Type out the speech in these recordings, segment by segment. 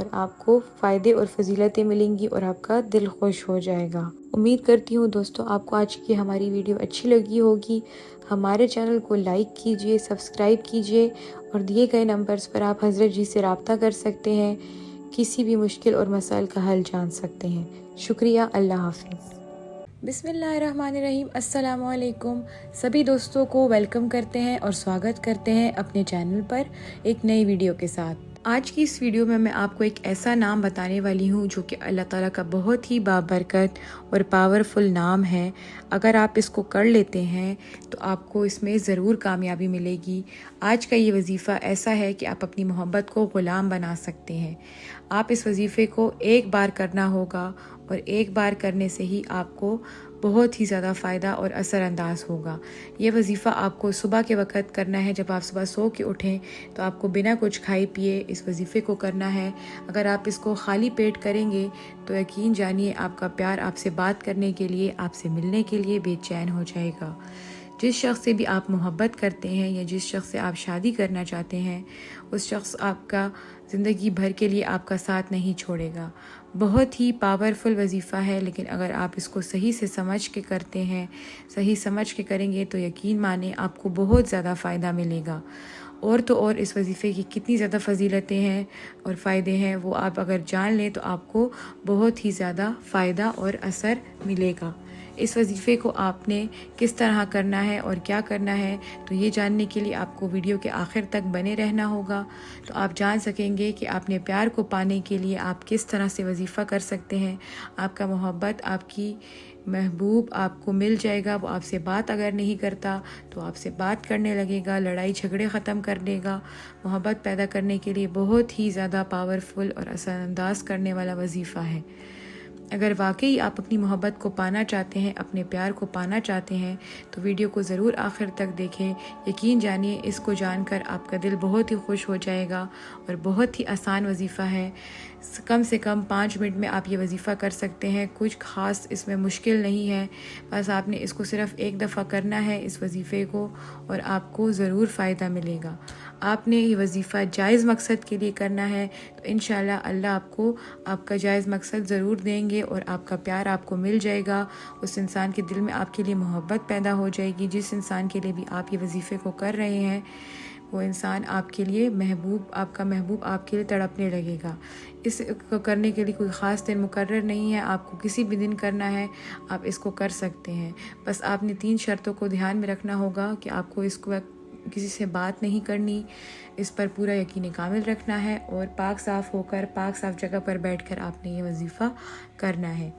اور آپ کو فائدے اور فضیلتیں ملیں گی اور آپ کا دل خوش ہو جائے گا۔ امید کرتی ہوں دوستوں آپ کو آج کی ہماری ویڈیو اچھی لگی ہوگی۔ ہمارے چینل کو لائک کیجئے، سبسکرائب کیجئے اور دیے گئے نمبرز پر آپ حضرت جی سے رابطہ کر سکتے ہیں، کسی بھی مشکل اور مسائل کا حل جان سکتے ہیں۔ شکریہ، اللہ حافظ۔ بسم اللہ الرحمن الرحیم۔ السلام علیکم، سبھی دوستوں کو ویلکم کرتے ہیں اور سواگت کرتے ہیں اپنے چینل پر ایک نئی ویڈیو کے ساتھ۔ آج کی اس ویڈیو میں میں آپ کو ایک ایسا نام بتانے والی ہوں جو کہ اللہ تعالیٰ کا بہت ہی بابرکت اور پاورفل نام ہے۔ اگر آپ اس کو کر لیتے ہیں تو آپ کو اس میں ضرور کامیابی ملے گی۔ آج کا یہ وظیفہ ایسا ہے کہ آپ اپنی محبت کو غلام بنا سکتے ہیں۔ آپ اس وظیفے کو ایک بار کرنا ہوگا اور ایک بار کرنے سے ہی آپ کو بہت ہی زیادہ فائدہ اور اثر انداز ہوگا۔ یہ وظیفہ آپ کو صبح کے وقت کرنا ہے، جب آپ صبح سو کے اٹھیں تو آپ کو بنا کچھ کھائے پیے اس وظیفے کو کرنا ہے۔ اگر آپ اس کو خالی پیٹ کریں گے تو یقین جانیے آپ کا پیار آپ سے بات کرنے کے لیے، آپ سے ملنے کے لیے بے چین ہو جائے گا۔ جس شخص سے بھی آپ محبت کرتے ہیں یا جس شخص سے آپ شادی کرنا چاہتے ہیں، اس شخص آپ کا زندگی بھر کے لیے آپ کا ساتھ نہیں چھوڑے گا۔ بہت ہی پاورفل وظیفہ ہے، لیکن اگر آپ اس کو صحیح سے سمجھ کے کرتے ہیں، صحیح سمجھ کے کریں گے تو یقین مانیں آپ کو بہت زیادہ فائدہ ملے گا۔ اور تو اور اس وظیفے کی کتنی زیادہ فضیلتیں ہیں اور فائدے ہیں وہ آپ اگر جان لیں تو آپ کو بہت ہی زیادہ فائدہ اور اثر ملے گا۔ اس وظیفے کو آپ نے کس طرح کرنا ہے اور کیا کرنا ہے تو یہ جاننے کے لیے آپ کو ویڈیو کے آخر تک بنے رہنا ہوگا، تو آپ جان سکیں گے کہ اپنے پیار کو پانے کے لیے آپ کس طرح سے وظیفہ کر سکتے ہیں۔ آپ کا محبت، آپ کی محبوب آپ کو مل جائے گا۔ وہ آپ سے بات اگر نہیں کرتا تو آپ سے بات کرنے لگے گا، لڑائی جھگڑے ختم کر دے گا۔ محبت پیدا کرنے کے لیے بہت ہی زیادہ پاورفل اور اثر انداز کرنے والا وظیفہ ہے۔ اگر واقعی آپ اپنی محبت کو پانا چاہتے ہیں، اپنے پیار کو پانا چاہتے ہیں تو ویڈیو کو ضرور آخر تک دیکھیں۔ یقین جانیے اس کو جان کر آپ کا دل بہت ہی خوش ہو جائے گا اور بہت ہی آسان وظیفہ ہے۔ کم سے کم 5 منٹ میں آپ یہ وظیفہ کر سکتے ہیں۔ کچھ خاص اس میں مشکل نہیں ہے، بس آپ نے اس کو صرف ایک دفعہ کرنا ہے اس وظیفے کو، اور آپ کو ضرور فائدہ ملے گا۔ آپ نے یہ وظیفہ جائز مقصد کے لیے کرنا ہے تو انشاءاللہ اللہ آپ کو آپ کا جائز مقصد ضرور دیں گے اور آپ کا پیار آپ کو مل جائے گا۔ اس انسان کے دل میں آپ کے لیے محبت پیدا ہو جائے گی۔ جس انسان کے لیے بھی آپ یہ وظیفے کو کر رہے ہیں وہ انسان آپ کے لیے محبوب، آپ کا محبوب آپ کے لیے تڑپنے لگے گا۔ اس کو کرنے کے لیے کوئی خاص دن مقرر نہیں ہے، آپ کو کسی بھی دن کرنا ہے، آپ اس کو کر سکتے ہیں۔ بس آپ نے 3 شرطوں کو دھیان میں رکھنا ہوگا کہ آپ کو اس کو کسی سے بات نہیں کرنی، اس پر پورا یقین کامل رکھنا ہے اور پاک صاف ہو کر، پاک صاف جگہ پر بیٹھ کر آپ نے یہ وظیفہ کرنا ہے۔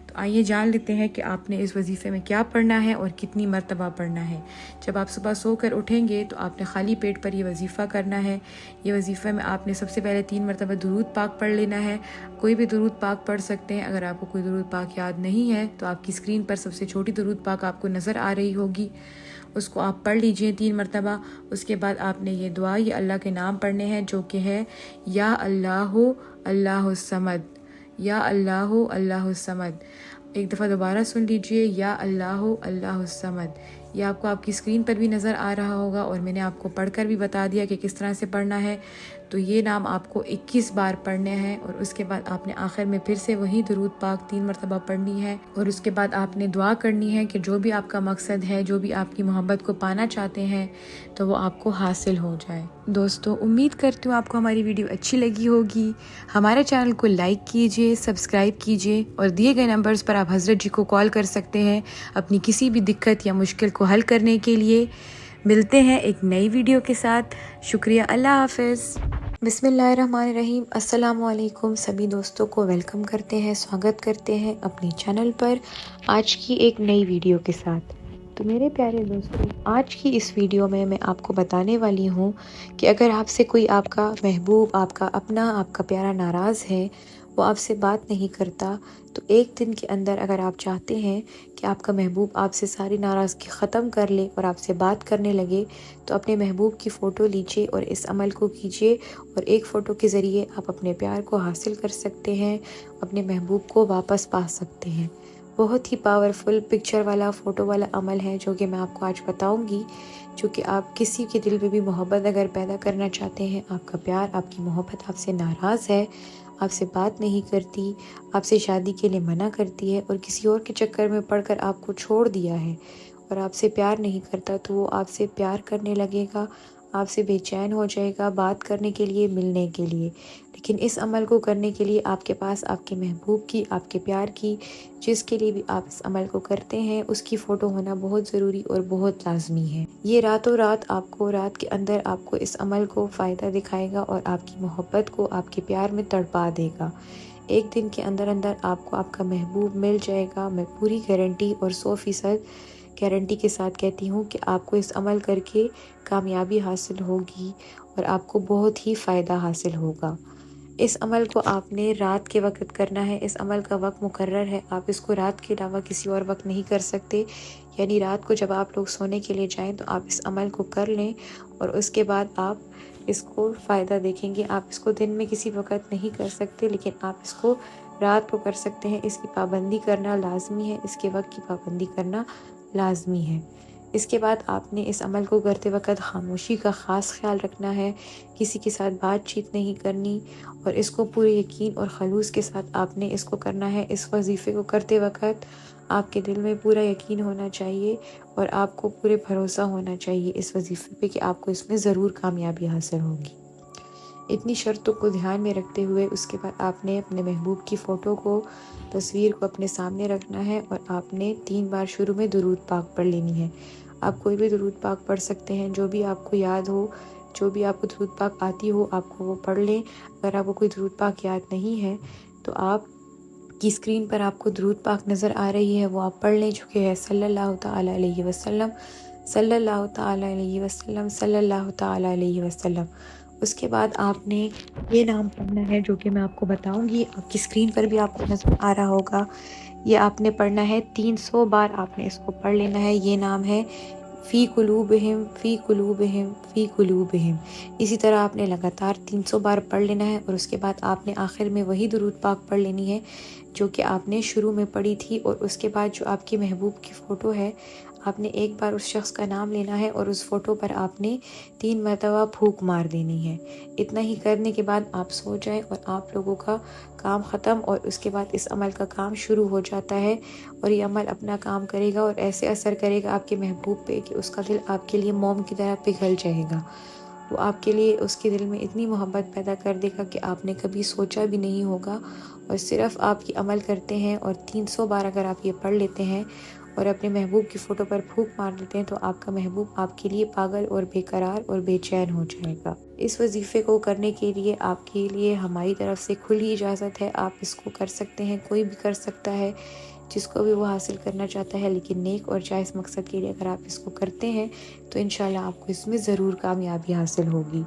تو آئیے جان لیتے ہیں کہ آپ نے اس وظیفے میں کیا پڑھنا ہے اور کتنی مرتبہ پڑھنا ہے۔ جب آپ صبح سو کر اٹھیں گے تو آپ نے خالی پیٹ پر یہ وظیفہ کرنا ہے۔ یہ وظیفہ میں آپ نے سب سے پہلے 3 مرتبہ درود پاک پڑھ لینا ہے۔ کوئی بھی درود پاک پڑھ سکتے ہیں۔ اگر آپ کو کوئی درود پاک یاد نہیں ہے تو آپ کی اسکرین پر سب سے چھوٹی درود پاک آپ کو نظر آ رہی ہوگی، اس کو آپ پڑھ لیجئے 3 مرتبہ۔ اس کے بعد آپ نے یہ دعا، یہ اللہ کے نام پڑھنے ہیں جو کہ ہے یا اللہ اللہ الصمد، یا اللہ اللہ الصمد۔ ایک دفعہ دوبارہ سن لیجئے، یا اللہ اللہ الصمد۔ یہ آپ کو آپ کی اسکرین پر بھی نظر آ رہا ہوگا اور میں نے آپ کو پڑھ کر بھی بتا دیا کہ کس طرح سے پڑھنا ہے۔ تو یہ نام آپ کو 21 بار پڑھنے ہیں اور اس کے بعد آپ نے آخر میں پھر سے وہی درود پاک 3 مرتبہ پڑھنی ہے، اور اس کے بعد آپ نے دعا کرنی ہے کہ جو بھی آپ کا مقصد ہے، جو بھی آپ کی محبت کو پانا چاہتے ہیں تو وہ آپ کو حاصل ہو جائے۔ دوستو امید کرتی ہوں آپ کو ہماری ویڈیو اچھی لگی ہوگی۔ ہمارے چینل کو لائک کیجئے، سبسکرائب کیجئے اور دیے گئے نمبرز پر آپ حضرت جی کو کال کر سکتے ہیں اپنی کسی بھی دقت یا مشکل کو حل کرنے کے لیے۔ ملتے ہیں ایک نئی ویڈیو کے ساتھ۔ شکریہ، اللہ حافظ۔ بسم اللہ الرحمن الرحیم۔ السلام علیکم، سبھی دوستوں کو ویلکم کرتے ہیں، سواگت کرتے ہیں اپنے چینل پر آج کی ایک نئی ویڈیو کے ساتھ۔ تو میرے پیارے دوستوں، آج کی اس ویڈیو میں آپ کو بتانے والی ہوں کہ اگر آپ سے کوئی آپ کا محبوب، آپ کا اپنا، آپ کا پیارا ناراض ہے، وہ آپ سے بات نہیں کرتا، تو ایک دن کے اندر اگر آپ چاہتے ہیں کہ آپ کا محبوب آپ سے ساری ناراضگی ختم کر لے اور آپ سے بات کرنے لگے، تو اپنے محبوب کی فوٹو لیجئے اور اس عمل کو کیجئے، اور ایک فوٹو کے ذریعے آپ اپنے پیار کو حاصل کر سکتے ہیں، اپنے محبوب کو واپس پا سکتے ہیں۔ بہت ہی پاورفل پکچر والا، فوٹو والا عمل ہے جو کہ میں آپ کو آج بتاؤں گی، جو کہ آپ کسی کے دل میں بھی محبت اگر پیدا کرنا چاہتے ہیں، آپ کا پیار، آپ کی محبت آپ سے ناراض ہے، آپ سے بات نہیں کرتی، آپ سے شادی کے لیے منع کرتی ہے اور کسی اور کے چکر میں پڑ کر آپ کو چھوڑ دیا ہے اور آپ سے پیار نہیں کرتا، تو وہ آپ سے پیار کرنے لگے گا، آپ سے بے چین ہو جائے گا بات کرنے کے لیے، ملنے کے لیے۔ لیکن اس عمل کو کرنے کے لیے آپ کے پاس آپ کے محبوب کی، آپ کے پیار کی، جس کے لیے بھی آپ اس عمل کو کرتے ہیں، اس کی فوٹو ہونا بہت ضروری اور بہت لازمی ہے۔ یہ راتوں رات آپ کو، رات کے اندر آپ کو اس عمل کو فائدہ دکھائے گا اور آپ کی محبت کو، آپ کے پیار میں تڑپا دے گا۔ ایک دن کے اندر اندر آپ کو آپ کا محبوب مل جائے گا۔ میں پوری گارنٹی اور 100% گارنٹی کے ساتھ کہتی ہوں کہ آپ کو اس عمل کر کے کامیابی حاصل ہوگی اور آپ کو بہت ہی فائدہ حاصل ہوگا۔ اس عمل کو آپ نے رات کے وقت کرنا ہے، اس عمل کا وقت مقرر ہے، آپ اس کو رات کے علاوہ کسی اور وقت نہیں کر سکتے، یعنی رات کو جب آپ لوگ سونے کے لیے جائیں تو آپ اس عمل کو کر لیں اور اس کے بعد آپ اس کو فائدہ دیکھیں گے۔ آپ اس کو دن میں کسی وقت نہیں کر سکتے، لیکن آپ اس کو رات کو کر سکتے ہیں۔ اس کی پابندی کرنا لازمی ہے، اس کے وقت کی پابندی کرنا لازمی ہے۔ اس کے بعد آپ نے اس عمل کو کرتے وقت خاموشی کا خاص خیال رکھنا ہے، کسی کے ساتھ بات چیت نہیں کرنی اور اس کو پورے یقین اور خلوص کے ساتھ آپ نے اس کو کرنا ہے۔ اس وظیفے کو کرتے وقت آپ کے دل میں پورا یقین ہونا چاہیے اور آپ کو پورے بھروسہ ہونا چاہیے اس وظیفے پہ کہ آپ کو اس میں ضرور کامیابی حاصل ہوگی۔ اتنی شرطوں کو دھیان میں رکھتے ہوئے اس کے بعد آپ نے اپنے محبوب کی فوٹو کو، تصویر کو اپنے سامنے رکھنا ہے اور آپ نے 3 بار شروع میں درود پاک پڑھ لینی ہے۔ آپ کوئی بھی درود پاک پڑھ سکتے ہیں، جو بھی آپ کو یاد ہو، جو بھی آپ کو درود پاک آتی ہو آپ کو وہ پڑھ لیں۔ اگر آپ کو کوئی درود پاک یاد نہیں ہے تو آپ کی اسکرین پر آپ کو درود پاک نظر آ رہی ہے، وہ آپ پڑھ لیں، جو کہ ہے صلی اللہ تعالیٰ علیہ وسلم، صلی اللہ تعالیٰ علیہ وسلم، صلی اللہ تعالیٰ علیہ وسلم۔ اس کے بعد آپ نے یہ نام پڑھنا ہے جو کہ میں آپ کو بتاؤں گی، آپ کی اسکرین پر بھی آپ کو نظر آ رہا ہوگا۔ یہ آپ نے پڑھنا ہے 300 بار، آپ نے اس کو پڑھ لینا ہے۔ یہ نام ہے فی قلوبہم، فی قلوبہم، فی قلوبہم۔ اسی طرح آپ نے لگاتار 300 بار پڑھ لینا ہے اور اس کے بعد آپ نے آخر میں وہی درود پاک پڑھ لینی ہے جو کہ آپ نے شروع میں پڑھی تھی۔ اور اس کے بعد جو آپ کی محبوب کی فوٹو ہے، آپ نے ایک بار اس شخص کا نام لینا ہے اور اس فوٹو پر آپ نے 3 مرتبہ پھونک مار دینی ہے۔ اتنا ہی کرنے کے بعد آپ سو جائیں اور آپ لوگوں کا کام ختم، اور اس کے بعد اس عمل کا کام شروع ہو جاتا ہے اور یہ عمل اپنا کام کرے گا اور ایسے اثر کرے گا آپ کے محبوب پہ کہ اس کا دل آپ کے لیے موم کی طرح پگھل جائے گا۔ وہ آپ کے لیے، اس کے دل میں اتنی محبت پیدا کر دے گا کہ آپ نے کبھی سوچا بھی نہیں ہوگا۔ اور صرف آپ یہ عمل کرتے ہیں اور 300 بار اگر آپ یہ پڑھ لیتے ہیں اور اپنے محبوب کی فوٹو پر پھونک مار دیتے ہیں تو آپ کا محبوب آپ کے لیے پاگل اور بے قرار اور بے چین ہو جائے گا۔ اس وظیفے کو کرنے کے لیے آپ کے لیے ہماری طرف سے کھلی اجازت ہے، آپ اس کو کر سکتے ہیں، کوئی بھی کر سکتا ہے جس کو بھی وہ حاصل کرنا چاہتا ہے، لیکن نیک اور جائز مقصد کے لیے اگر آپ اس کو کرتے ہیں تو انشاءاللہ آپ کو اس میں ضرور کامیابی حاصل ہوگی۔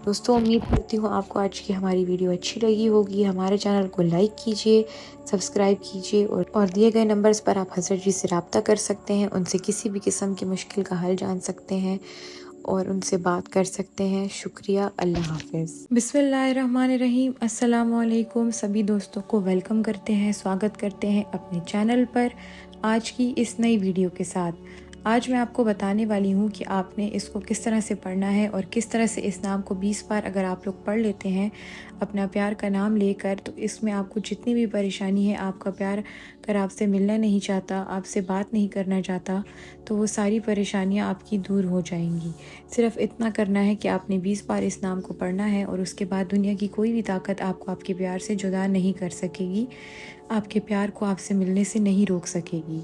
دوستوں، امید کرتی ہوں آپ کو آج کی ہماری ویڈیو اچھی لگی ہوگی۔ ہمارے چینل کو لائک کیجئے، سبسکرائب کیجئے اور دیے گئے نمبرز پر آپ حضرت جی سے رابطہ کر سکتے ہیں، ان سے کسی بھی قسم کی مشکل کا حل جان سکتے ہیں اور ان سے بات کر سکتے ہیں۔ شکریہ، اللہ حافظ۔ بسم اللہ الرحمن الرحیم۔ السلام علیکم، سبھی دوستوں کو ویلکم کرتے ہیں، سواگت کرتے ہیں اپنے چینل پر آج کی اس نئی ویڈیو کے ساتھ۔ آج میں آپ کو بتانے والی ہوں کہ آپ نے اس کو کس طرح سے پڑھنا ہے اور کس طرح سے اس نام کو 20 بار اگر آپ لوگ پڑھ لیتے ہیں اپنا پیار کا نام لے کر، تو اس میں آپ کو جتنی بھی پریشانی ہے، آپ کا پیار اگر آپ سے ملنا نہیں چاہتا، آپ سے بات نہیں کرنا چاہتا، تو وہ ساری پریشانیاں آپ کی دور ہو جائیں گی۔ صرف اتنا کرنا ہے کہ آپ نے 20 بار اس نام کو پڑھنا ہے اور اس کے بعد دنیا کی کوئی بھی طاقت آپ کو آپ کے پیار سے جدا نہیں کر سکے گی، آپ کے پیار کو آپ سے ملنے سے نہیں روک سکے گی۔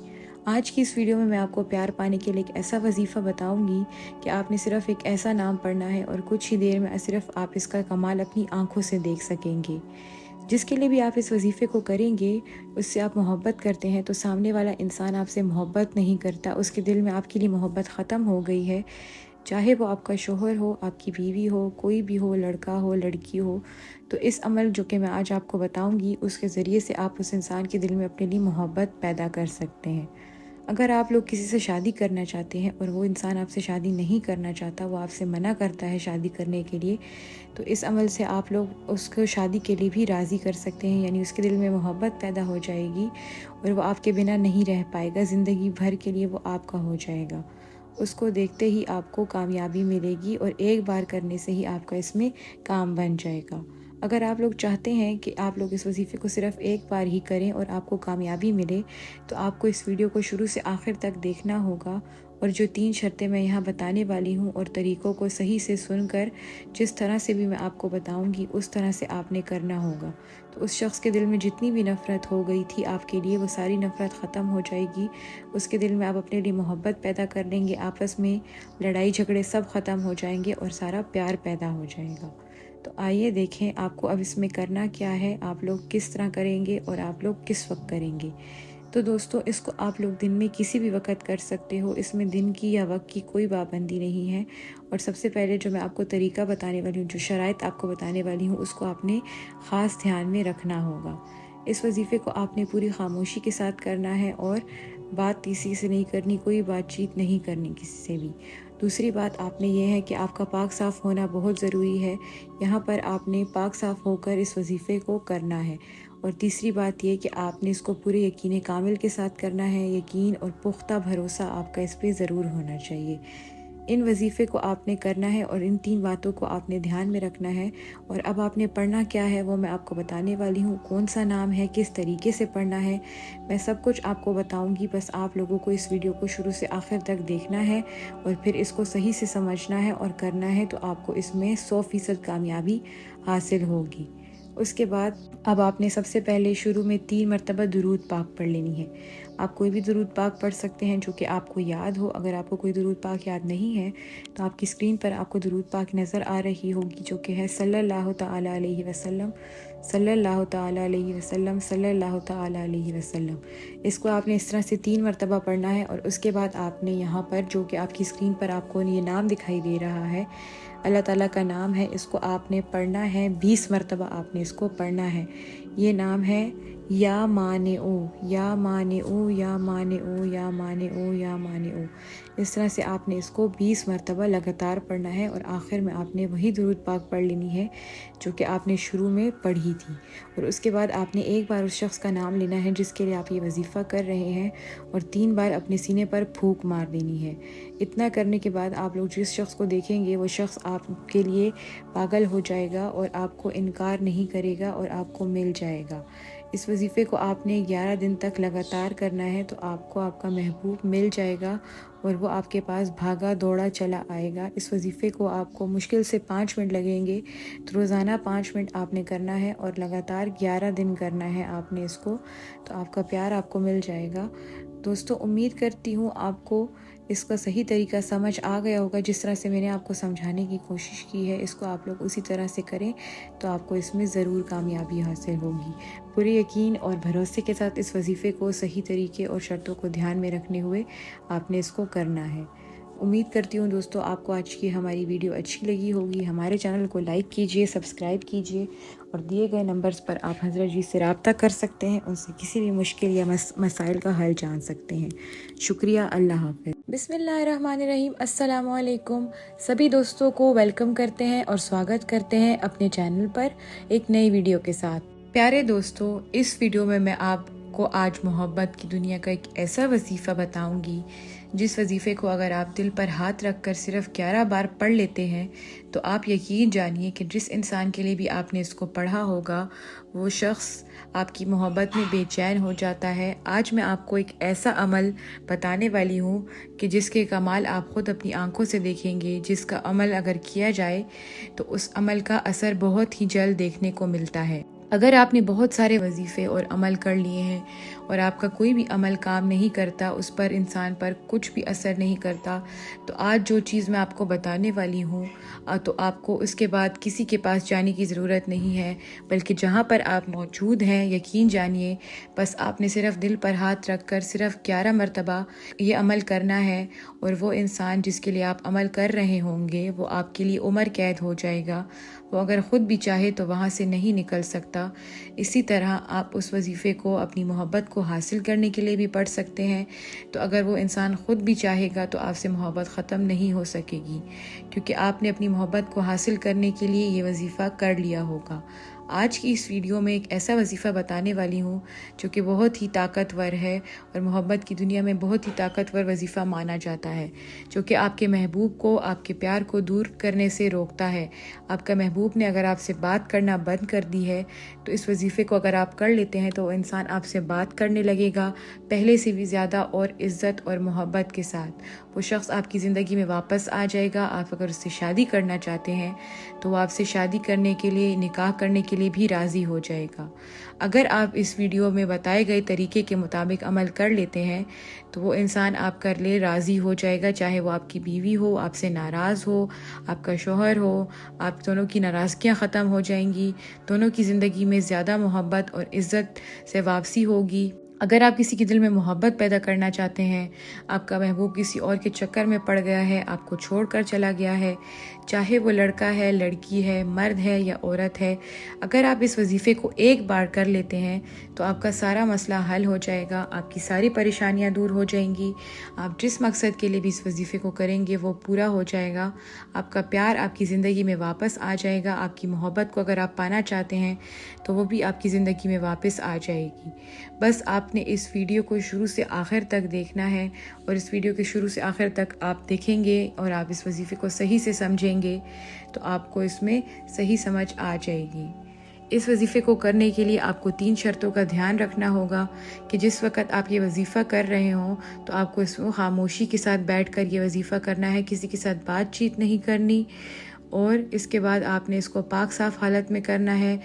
آج کی اس ویڈیو میں آپ کو پیار پانے کے لیے ایک ایسا وظیفہ بتاؤں گی کہ آپ نے صرف ایک ایسا نام پڑھنا ہے اور کچھ ہی دیر میں صرف آپ اس کا کمال اپنی آنکھوں سے دیکھ سکیں گے۔ جس کے لیے بھی آپ اس وظیفے کو کریں گے، اس سے آپ محبت کرتے ہیں تو سامنے والا انسان آپ سے محبت نہیں کرتا، اس کے دل میں آپ کے لیے محبت ختم ہو گئی ہے، چاہے وہ آپ کا شوہر ہو، آپ کی بیوی ہو، کوئی بھی ہو، لڑکا ہو، لڑکی ہو۔ تو اس عمل جو کہ میں آج آپ کو بتاؤں گی، اس کے ذریعے سے آپ اس انسان کے دل میں اپنے لیے محبت پیدا کر سکتے ہیں۔ اگر آپ لوگ کسی سے شادی کرنا چاہتے ہیں اور وہ انسان آپ سے شادی نہیں کرنا چاہتا، وہ آپ سے منع کرتا ہے شادی کرنے کے لیے، تو اس عمل سے آپ لوگ اس کو شادی کے لیے بھی راضی کر سکتے ہیں، یعنی اس کے دل میں محبت پیدا ہو جائے گی اور وہ آپ کے بنا نہیں رہ پائے گا، زندگی بھر کے لیے وہ آپ کا ہو جائے گا۔ اس کو دیکھتے ہی آپ کو کامیابی ملے گی اور ایک بار کرنے سے ہی آپ کا اس میں کام بن جائے گا۔ اگر آپ لوگ چاہتے ہیں کہ آپ لوگ اس وظیفے کو صرف ایک بار ہی کریں اور آپ کو کامیابی ملے تو آپ کو اس ویڈیو کو شروع سے آخر تک دیکھنا ہوگا، اور جو 3 شرطیں میں یہاں بتانے والی ہوں اور طریقوں کو صحیح سے سن کر جس طرح سے بھی میں آپ کو بتاؤں گی اس طرح سے آپ نے کرنا ہوگا، تو اس شخص کے دل میں جتنی بھی نفرت ہو گئی تھی آپ کے لیے وہ ساری نفرت ختم ہو جائے گی۔ اس کے دل میں آپ اپنے لیے محبت پیدا کر لیں گے، آپس میں لڑائی جھگڑے سب ختم ہو جائیں گے اور سارا پیار پیدا ہو جائے گا۔ تو آئیے دیکھیں آپ کو اب اس میں کرنا کیا ہے، آپ لوگ کس طرح کریں گے اور آپ لوگ کس وقت کریں گے۔ تو دوستو اس کو آپ لوگ دن میں کسی بھی وقت کر سکتے ہو، اس میں دن کی یا وقت کی کوئی پابندی نہیں ہے۔ اور سب سے پہلے جو میں آپ کو طریقہ بتانے والی ہوں، جو شرائط آپ کو بتانے والی ہوں، اس کو آپ نے خاص دھیان میں رکھنا ہوگا۔ اس وظیفے کو آپ نے پوری خاموشی کے ساتھ کرنا ہے اور بات کسی سے نہیں کرنی، کوئی بات چیت نہیں کرنی کسی سے بھی۔ دوسری بات آپ نے یہ ہے کہ آپ کا پاک صاف ہونا بہت ضروری ہے، یہاں پر آپ نے پاک صاف ہو کر اس وظیفے کو کرنا ہے۔ اور تیسری بات یہ کہ آپ نے اس کو پورے یقین کامل کے ساتھ کرنا ہے، یقین اور پختہ بھروسہ آپ کا اس پہ ضرور ہونا چاہیے۔ ان وظیفے کو آپ نے کرنا ہے اور ان 3 باتوں کو آپ نے دھیان میں رکھنا ہے۔ اور اب آپ نے پڑھنا کیا ہے وہ میں آپ کو بتانے والی ہوں، کون سا نام ہے، کس طریقے سے پڑھنا ہے، میں سب کچھ آپ کو بتاؤں گی، بس آپ لوگوں کو اس ویڈیو کو شروع سے آخر تک دیکھنا ہے اور پھر اس کو صحیح سے سمجھنا ہے اور کرنا ہے، تو آپ کو اس میں 100% کامیابی حاصل ہوگی۔ اس کے بعد اب آپ نے سب سے پہلے شروع میں 3 مرتبہ درود پاک پڑھ لینی ہے۔ آپ کوئی بھی درود پاک پڑھ سکتے ہیں جو کہ آپ کو یاد ہو۔ اگر آپ کو کوئی درود پاک یاد نہیں ہے تو آپ کی اسکرین پر آپ کو درود پاک نظر آ رہی ہوگی، جو کہ ہے صلی اللہ تعالیٰ علیہ وسلم، صلی اللہ تعالیٰ علیہ وسلم، صلی اللہ تعالیٰ علیہ وسلم۔ اس کو آپ نے اس طرح سے 3 مرتبہ پڑھنا ہے، اور اس کے بعد آپ نے یہاں پر جو کہ آپ کی اسکرین پر آپ کو یہ نام دکھائی دے رہا ہے، اللہ تعالیٰ کا نام ہے، اس کو آپ نے پڑھنا ہے 20 مرتبہ آپ نے اس کو پڑھنا ہے۔ یہ نام ہے یا مانعو، یا مانعو، یا مانعو، یا مانعو، یا مانعو۔ اس طرح سے آپ نے اس کو 20 مرتبہ لگاتار پڑھنا ہے، اور آخر میں آپ نے وہی درود پاک پڑھ لینی ہے جو کہ آپ نے شروع میں پڑھی تھی۔ اور اس کے بعد آپ نے ایک بار اس شخص کا نام لینا ہے جس کے لیے آپ یہ وظیفہ کر رہے ہیں، اور 3 بار اپنے سینے پر پھونک مار دینی ہے۔ اتنا کرنے کے بعد آپ لوگ جس شخص کو دیکھیں گے وہ شخص آپ کے لیے پاگل ہو جائے گا اور آپ کو انکار نہیں کرے گا اور آپ کو مل جائے گا۔ اس وظیفے کو آپ نے 11 دن تک لگاتار کرنا ہے، تو آپ کو آپ کا محبوب مل جائے گا اور وہ آپ کے پاس بھاگا دوڑا چلا آئے گا۔ اس وظیفے کو آپ کو مشکل سے 5 منٹ لگیں گے، تو روزانہ 5 منٹ آپ نے کرنا ہے اور لگاتار 11 دن کرنا ہے آپ نے اس کو، تو آپ کا پیار آپ کو مل جائے گا۔ دوستو امید کرتی ہوں آپ کو اس کا صحیح طریقہ سمجھ آ گیا ہوگا، جس طرح سے میں نے آپ کو سمجھانے کی کوشش کی ہے اس کو آپ لوگ اسی طرح سے کریں تو آپ کو اس میں ضرور کامیابی حاصل ہوگی۔ پورے یقین اور بھروسے کے ساتھ اس وظیفے کو صحیح طریقے اور شرطوں کو دھیان میں رکھنے ہوئے آپ نے اس کو کرنا ہے۔ امید کرتی ہوں دوستو آپ کو آج کی ہماری ویڈیو اچھی لگی ہوگی۔ ہمارے چینل کو لائک کیجئے، سبسکرائب کیجئے، اور دیے گئے نمبرز پر آپ حضرت جی سے رابطہ کر سکتے ہیں، ان سے کسی بھی مشکل یا مسائل کا حل جان سکتے ہیں۔ شکریہ، اللہ حافظ۔ بسم اللہ الرحمن الرحیم۔ السلام علیکم، سبھی دوستوں کو ویلکم کرتے ہیں اور سواگت کرتے ہیں اپنے چینل پر ایک نئی ویڈیو کے ساتھ۔ پیارے دوستو، اس ویڈیو میں آپ کو آج محبت کی دنیا کا ایک ایسا وظیفہ بتاؤں گی جس وظیفے کو اگر آپ دل پر ہاتھ رکھ کر صرف 11 بار پڑھ لیتے ہیں تو آپ یقین جانیے کہ جس انسان کے لیے بھی آپ نے اس کو پڑھا ہوگا وہ شخص آپ کی محبت میں بے چین ہو جاتا ہے۔ آج میں آپ کو ایک ایسا عمل بتانے والی ہوں کہ جس کے کمال آپ خود اپنی آنکھوں سے دیکھیں گے، جس کا عمل اگر کیا جائے تو اس عمل کا اثر بہت ہی جلد دیکھنے کو ملتا ہے۔ اگر آپ نے بہت سارے وظیفے اور عمل کر لیے ہیں اور آپ کا کوئی بھی عمل کام نہیں کرتا، اس پر انسان پر کچھ بھی اثر نہیں کرتا، تو آج جو چیز میں آپ کو بتانے والی ہوں تو آپ کو اس کے بعد کسی کے پاس جانے کی ضرورت نہیں ہے، بلکہ جہاں پر آپ موجود ہیں یقین جانیے بس آپ نے صرف دل پر ہاتھ رکھ کر صرف 11 مرتبہ یہ عمل کرنا ہے، اور وہ انسان جس کے لیے آپ عمل کر رہے ہوں گے وہ آپ کے لیے عمر قید ہو جائے گا، وہ اگر خود بھی چاہے تو وہاں سے نہیں نکل سکتا۔ اسی طرح آپ اس وظیفے کو اپنی محبت کو حاصل کرنے کے لیے بھی پڑھ سکتے ہیں، تو اگر وہ انسان خود بھی چاہے گا تو آپ سے محبت ختم نہیں ہو سکے گی، کیونکہ آپ نے اپنی محبت کو حاصل کرنے کے لیے یہ وظیفہ کر لیا ہوگا۔ آج کی اس ویڈیو میں ایک ایسا وظیفہ بتانے والی ہوں جو کہ بہت ہی طاقتور ہے اور محبت کی دنیا میں بہت ہی طاقتور وظیفہ مانا جاتا ہے، جو کہ آپ کے محبوب کو، آپ کے پیار کو دور کرنے سے روکتا ہے۔ آپ کا محبوب نے اگر آپ سے بات کرنا بند کر دی ہے تو اس وظیفے کو اگر آپ کر لیتے ہیں تو وہ انسان آپ سے بات کرنے لگے گا، پہلے سے بھی زیادہ اور عزت اور محبت کے ساتھ۔ وہ شخص آپ کی زندگی میں واپس آ جائے گا۔ آپ اگر اس سے شادی کرنا چاہتے ہیں تو وہ آپ سے شادی کرنے کے لیے، نکاح کرنے کے لیے بھی راضی ہو جائے گا۔ اگر آپ اس ویڈیو میں بتائے گئے طریقے کے مطابق عمل کر لیتے ہیں تو وہ انسان آپ کر لے راضی ہو جائے گا، چاہے وہ آپ کی بیوی ہو، آپ سے ناراض ہو، آپ کا شوہر ہو، آپ دونوں کی ناراضگیاں ختم ہو جائیں گی، دونوں کی زندگی میں زیادہ محبت اور عزت سے واپسی ہوگی۔ اگر آپ کسی کے دل میں محبت پیدا کرنا چاہتے ہیں، آپ کا محبوب کسی اور کے چکر میں پڑ گیا ہے، آپ کو چھوڑ کر چلا گیا ہے، چاہے وہ لڑکا ہے، لڑکی ہے، مرد ہے یا عورت ہے، اگر آپ اس وظیفے کو ایک بار کر لیتے ہیں تو آپ کا سارا مسئلہ حل ہو جائے گا، آپ کی ساری پریشانیاں دور ہو جائیں گی۔ آپ جس مقصد کے لیے بھی اس وظیفے کو کریں گے وہ پورا ہو جائے گا، آپ کا پیار آپ کی زندگی میں واپس آ جائے گا، آپ کی محبت کو اگر آپ پانا چاہتے ہیں تو وہ بھی آپ کی زندگی میں واپس آ جائے گی۔ بس آپ نے اس ویڈیو کو شروع سے آخر تک دیکھنا ہے، اور اس ویڈیو کے شروع سے آخر تک آپ دیکھیں گے اور آپ اس وظیفے کو صحیح سے سمجھیں گے تو آپ کو اس میں صحیح سمجھ آ جائے گی۔ اس وظیفے کو کرنے کے لیے آپ کو 3 شرطوں کا دھیان رکھنا ہوگا کہ جس وقت آپ یہ وظیفہ کر رہے ہوں تو آپ کو اس میں خاموشی کے ساتھ بیٹھ کر یہ وظیفہ کرنا ہے، کسی کے ساتھ بات چیت نہیں کرنی، اور اس کے بعد آپ نے اس کو پاک صاف حالت میں کرنا ہے،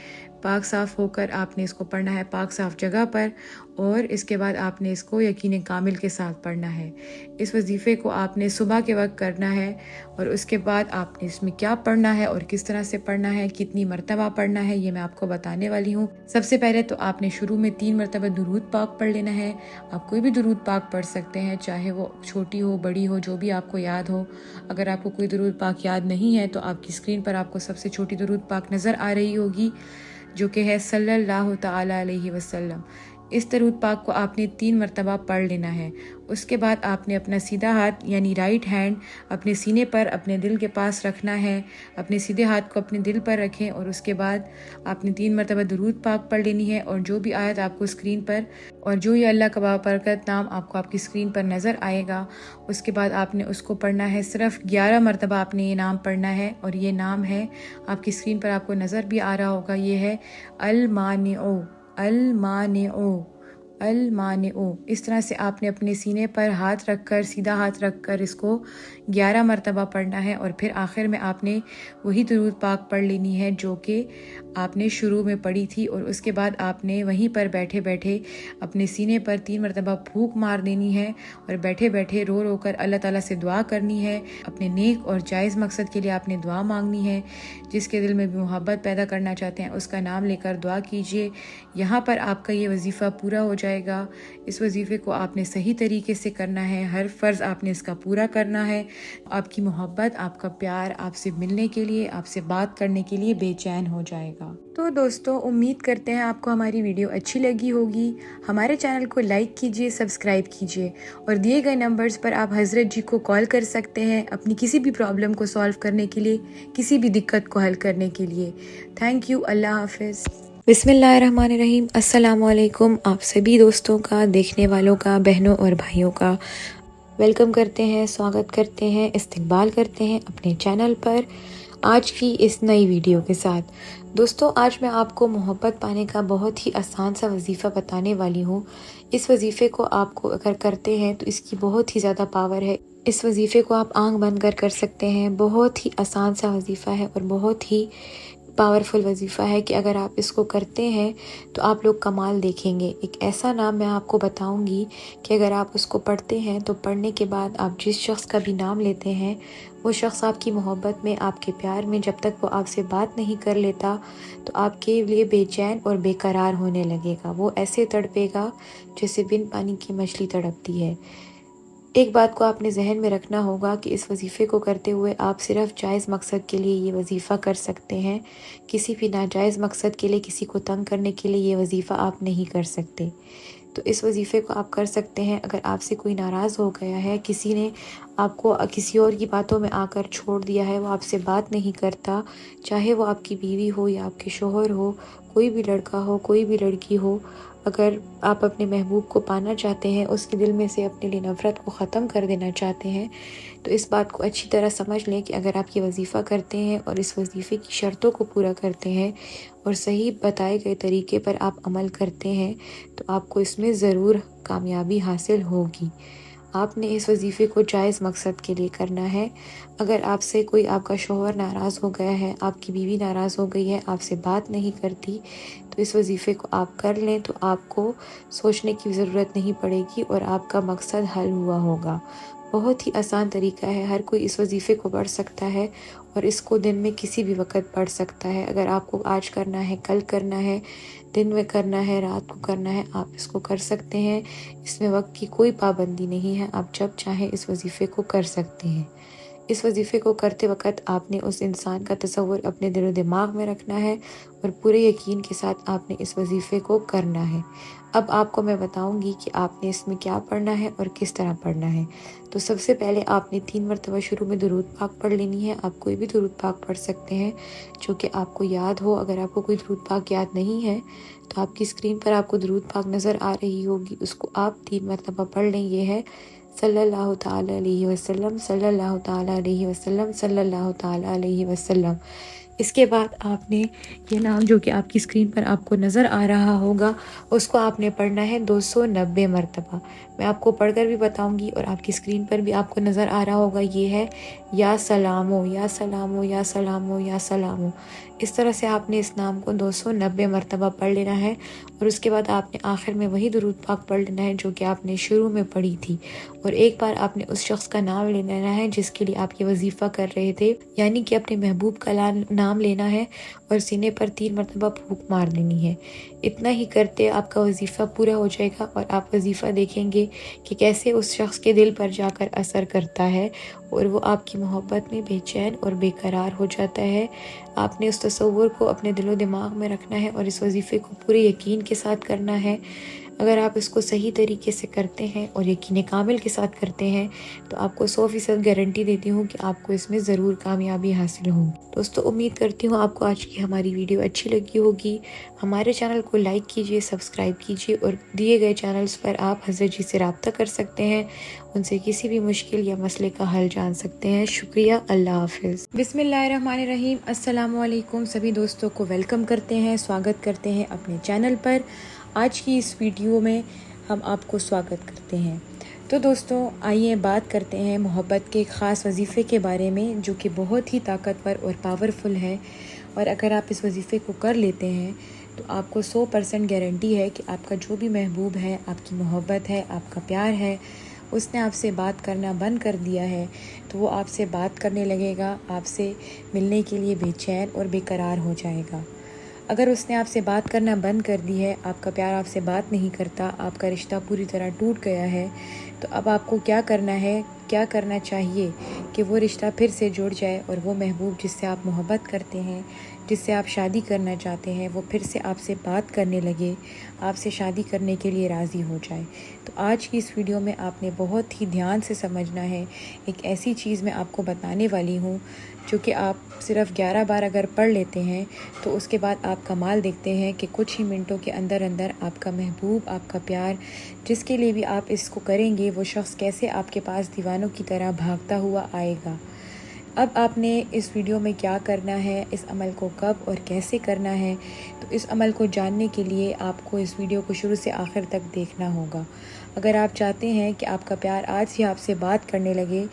پاک صاف ہو کر آپ نے اس کو پڑھنا ہے پاک صاف جگہ پر، اور اس کے بعد آپ نے اس کو یقین کامل کے ساتھ پڑھنا ہے۔ اس وظیفے کو آپ نے صبح کے وقت کرنا ہے، اور اس کے بعد آپ نے اس میں کیا پڑھنا ہے اور کس طرح سے پڑھنا ہے، کتنی مرتبہ پڑھنا ہے، یہ میں آپ کو بتانے والی ہوں۔ سب سے پہلے تو آپ نے شروع میں 3 مرتبہ درود پاک پڑھ لینا ہے۔ آپ کوئی بھی درود پاک پڑھ سکتے ہیں، چاہے وہ چھوٹی ہو، بڑی ہو، جو بھی آپ کو یاد ہو۔ اگر آپ کو کوئی درود پاک یاد نہیں ہے تو آپ کی اسکرین پر آپ کو سب سے چھوٹی درود پاک نظر آ رہی ہوگی، جو کہ ہے صلی اللہ تعالی علیہ وسلم۔ اس درود پاک کو آپ نے 3 مرتبہ پڑھ لینا ہے۔ اس کے بعد آپ نے اپنا سیدھا ہاتھ یعنی رائٹ ہینڈ اپنے سینے پر اپنے دل کے پاس رکھنا ہے، اپنے سیدھے ہاتھ کو اپنے دل پر رکھیں، اور اس کے بعد آپ نے 3 مرتبہ درود پاک پڑھ لینی ہے، اور جو بھی آیت آپ کو اسکرین پر اور جو یہ اللہ کا بابرکت نام آپ کو آپ کی اسکرین پر نظر آئے گا، اس کے بعد آپ نے اس کو پڑھنا ہے۔ صرف 11 مرتبہ آپ نے یہ نام پڑھنا ہے، اور یہ نام ہے آپ کی اسکرین پر آپ کو نظر بھی آ رہا ہوگا، یہ ہے المانع، المانع، المانع۔ اس طرح سے آپ نے اپنے سینے پر ہاتھ رکھ کر، سیدھا ہاتھ رکھ کر اس کو 11 مرتبہ پڑھنا ہے، اور پھر آخر میں آپ نے وہی درود پاک پڑھ لینی ہے جو کہ آپ نے شروع میں پڑھی تھی، اور اس کے بعد آپ نے وہیں پر بیٹھے بیٹھے اپنے سینے پر 3 مرتبہ پھونک مار دینی ہے، اور بیٹھے بیٹھے رو رو کر اللہ تعالیٰ سے دعا کرنی ہے۔ اپنے نیک اور جائز مقصد کے لیے آپ نے دعا مانگنی ہے، جس کے دل میں بھی محبت پیدا کرنا چاہتے ہیں اس کا نام لے کر دعا کیجیے۔ یہاں پر آپ کا یہ وظیفہ پورا ہو جائے گا۔ اس وظیفے کو آپ نے صحیح طریقے سے کرنا ہے، ہر فرض آپ نے اس کا پورا کرنا ہے۔ آپ کی محبت، آپ کا پیار آپ سے ملنے کے لیے، آپ سے بات کرنے کے لیے بے چین ہو جائے گا۔ تو دوستو، امید کرتے ہیں آپ کو ہماری ویڈیو اچھی لگی ہوگی۔ ہمارے چینل کو لائک کیجیے، سبسکرائب کیجیے، اور دیے گئے نمبرز پر آپ حضرت جی کو کال کر سکتے ہیں اپنی کسی بھی پرابلم کو سالو کرنے کے لیے، کسی بھی دقت کو حل کرنے کے لیے۔ تھینک یو، اللہ حافظ۔ بسم اللہ الرحمن الرحیم۔ السلام علیکم، آپ سبھی دوستوں کا، دیکھنے والوں کا، بہنوں اور بھائیوں کا ویلکم کرتے ہیں، سواگت کرتے ہیں، استقبال کرتے ہیں اپنے چینل پر آج کی اس نئی ویڈیو کے ساتھ۔ دوستو، آج میں آپ کو محبت پانے کا بہت ہی آسان سا وظیفہ بتانے والی ہوں۔ اس وظیفے کو آپ کو اگر کرتے ہیں تو اس کی بہت ہی زیادہ پاور ہے۔ اس وظیفے کو آپ آنکھ بند کر سکتے ہیں، بہت ہی آسان سا وظیفہ ہے اور بہت ہی پاورفل وظیفہ ہے کہ اگر آپ اس کو کرتے ہیں تو آپ لوگ کمال دیکھیں گے۔ ایک ایسا نام میں آپ کو بتاؤں گی کہ اگر آپ اس کو پڑھتے ہیں تو پڑھنے کے بعد آپ جس شخص کا بھی نام لیتے ہیں وہ شخص آپ کی محبت میں، آپ کے پیار میں، جب تک وہ آپ سے بات نہیں کر لیتا تو آپ کے لیے بے چین اور بے قرار ہونے لگے گا۔ وہ ایسے تڑپے گا جیسے بن پانی کی مچھلی تڑپتی ہے۔ ایک بات کو آپ نے ذہن میں رکھنا ہوگا کہ اس وظیفے کو کرتے ہوئے آپ صرف جائز مقصد کے لیے یہ وظیفہ کر سکتے ہیں، کسی بھی ناجائز مقصد کے لیے، کسی کو تنگ کرنے کے لیے یہ وظیفہ آپ نہیں کر سکتے۔ تو اس وظیفے کو آپ کر سکتے ہیں۔ اگر آپ سے کوئی ناراض ہو گیا ہے، کسی نے آپ کو کسی اور کی باتوں میں آ کر چھوڑ دیا ہے، وہ آپ سے بات نہیں کرتا، چاہے وہ آپ کی بیوی ہو یا آپ کے شوہر ہو، کوئی بھی لڑکا ہو، کوئی بھی لڑکی ہو، اگر آپ اپنے محبوب کو پانا چاہتے ہیں، اس کے دل میں سے اپنے لیے نفرت کو ختم کر دینا چاہتے ہیں، تو اس بات کو اچھی طرح سمجھ لیں کہ اگر آپ یہ وظیفہ کرتے ہیں اور اس وظیفے کی شرطوں کو پورا کرتے ہیں اور صحیح بتائے گئے طریقے پر آپ عمل کرتے ہیں تو آپ کو اس میں ضرور کامیابی حاصل ہوگی۔ آپ نے اس وظیفے کو جائز مقصد کے لیے کرنا ہے۔ اگر آپ سے کوئی آپ کا شوہر ناراض ہو گیا ہے، آپ کی بیوی ناراض ہو گئی ہے، آپ سے بات نہیں کرتی، تو اس وظیفے کو آپ کر لیں تو آپ کو سوچنے کی ضرورت نہیں پڑے گی اور آپ کا مقصد حل ہوا ہوگا۔ بہت ہی آسان طریقہ ہے، ہر کوئی اس وظیفے کو پڑھ سکتا ہے اور اس کو دن میں کسی بھی وقت پڑھ سکتا ہے۔ اگر آپ کو آج کرنا ہے، کل کرنا ہے، دن میں کرنا ہے، رات کو کرنا ہے، آپ اس کو کر سکتے ہیں۔ اس میں وقت کی کوئی پابندی نہیں ہے، آپ جب چاہیں اس وظیفے کو کر سکتے ہیں۔ اس وظیفے کو کرتے وقت آپ نے اس انسان کا تصور اپنے دل و دماغ میں رکھنا ہے اور پورے یقین کے ساتھ آپ نے اس وظیفے کو کرنا ہے۔ اب آپ کو میں بتاؤں گی کہ آپ نے اس میں کیا پڑھنا ہے اور کس طرح پڑھنا ہے۔ تو سب سے پہلے آپ نے 3 مرتبہ شروع میں درود پاک پڑھ لینی ہے۔ آپ کوئی بھی درود پاک پڑھ سکتے ہیں جو کہ آپ کو یاد ہو۔ اگر آپ کو کوئی درود پاک یاد نہیں ہے تو آپ کی اسکرین پر آپ کو درود پاک نظر آ رہی ہوگی، اس کو آپ 3 مرتبہ پڑھ لیں۔ یہ ہے صلی اللہ تعالیٰ علیہ وسلم، صلی اللہ تعالیٰ علیہ وسلم، صلی اللہ تعالیٰ علیہ وسلم۔ اس کے بعد آپ نے یہ نام جو کہ آپ کی اسکرین پر آپ کو نظر آ رہا ہوگا، اس کو آپ نے پڑھنا ہے 290 مرتبہ۔ میں آپ کو پڑھ کر بھی بتاؤں گی اور آپ کی اسکرین پر بھی آپ کو نظر آ رہا ہوگا۔ یہ ہے یا سلامو، یا سلامو، یا سلامو، یا سلامو۔ اس طرح سے آپ نے اس نام کو 290 مرتبہ پڑھ لینا ہے اور اس کے بعد آپ نے آخر میں وہی درود پاک پڑھ لینا ہے جو کہ آپ نے شروع میں پڑھی تھی، اور ایک بار آپ نے اس شخص کا نام لے لینا ہے جس کے لیے آپ یہ وظیفہ کر رہے تھے، یعنی کہ اپنے محبوب کا نام لینا ہے اور سینے پر 3 مرتبہ پھونک مار لینی ہے۔ اتنا ہی کرتے آپ کا وظیفہ پورا ہو جائے گا اور آپ وظیفہ دیکھیں گے کہ کیسے اس شخص کے دل پر جا کر اثر کرتا ہے اور وہ آپ کی محبت میں بے چین اور بے قرار ہو جاتا ہے۔ آپ نے اس تصور کو اپنے دل و دماغ میں رکھنا ہے اور اس وظیفے کو پورے یقین کے ساتھ کرنا ہے۔ اگر آپ اس کو صحیح طریقے سے کرتے ہیں اور یقین کامل کے ساتھ کرتے ہیں تو آپ کو 100% گارنٹی دیتی ہوں کہ آپ کو اس میں ضرور کامیابی حاصل ہوگی۔ دوستو امید کرتی ہوں آپ کو آج کی ہماری ویڈیو اچھی لگی ہوگی۔ ہمارے چینل کو لائک کیجئے، سبسکرائب کیجئے اور دیے گئے چینلز پر آپ حضرت جی سے رابطہ کر سکتے ہیں، ان سے کسی بھی مشکل یا مسئلے کا حل جان سکتے ہیں۔ شکریہ، اللہ حافظ۔ بسم اللہ الرحمن الرحیم۔ السلام علیکم، سبھی دوستوں کو ویلکم کرتے ہیں، سواگت کرتے ہیں اپنے چینل پر۔ آج کی اس ویڈیو میں ہم آپ کو سواگت کرتے ہیں۔ تو دوستوں آئیے بات کرتے ہیں محبت کے ایک خاص وظیفے کے بارے میں جو کہ بہت ہی طاقتور اور پاورفل ہے، اور اگر آپ اس وظیفے کو کر لیتے ہیں تو آپ کو 100% گارنٹی ہے کہ آپ کا جو بھی محبوب ہے، آپ کی محبت ہے، آپ کا پیار ہے، اس نے آپ سے بات کرنا بند کر دیا ہے تو وہ آپ سے بات کرنے لگے گا، آپ سے ملنے کے لیے بے چین اور بے قرار ہو جائے گا۔ اگر اس نے آپ سے بات کرنا بند کر دی ہے، آپ کا پیار آپ سے بات نہیں کرتا، آپ کا رشتہ پوری طرح ٹوٹ گیا ہے، تو اب آپ کو کیا کرنا ہے، کیا کرنا چاہیے کہ وہ رشتہ پھر سے جڑ جائے اور وہ محبوب جس سے آپ محبت کرتے ہیں، جس سے آپ شادی کرنا چاہتے ہیں، وہ پھر سے آپ سے بات کرنے لگے، آپ سے شادی کرنے کے لیے راضی ہو جائے۔ تو آج کی اس ویڈیو میں آپ نے بہت ہی دھیان سے سمجھنا ہے۔ ایک ایسی چیز میں آپ کو بتانے والی ہوں جو کہ آپ صرف 11 بار اگر پڑھ لیتے ہیں تو اس کے بعد آپ کمال دیکھتے ہیں کہ کچھ ہی منٹوں کے اندر اندر آپ کا محبوب، آپ کا پیار، جس کے لیے بھی آپ اس کو کریں گے، وہ شخص کیسے آپ کے پاس دیوانوں کی طرح بھاگتا ہوا آئے گا۔ اب آپ نے اس ویڈیو میں کیا کرنا ہے، اس عمل کو کب اور کیسے کرنا ہے، تو اس عمل کو جاننے کے لیے آپ کو اس ویڈیو کو شروع سے آخر تک دیکھنا ہوگا۔ اگر آپ چاہتے ہیں کہ آپ کا پیار آج ہی آپ سے بات کرنے لگے،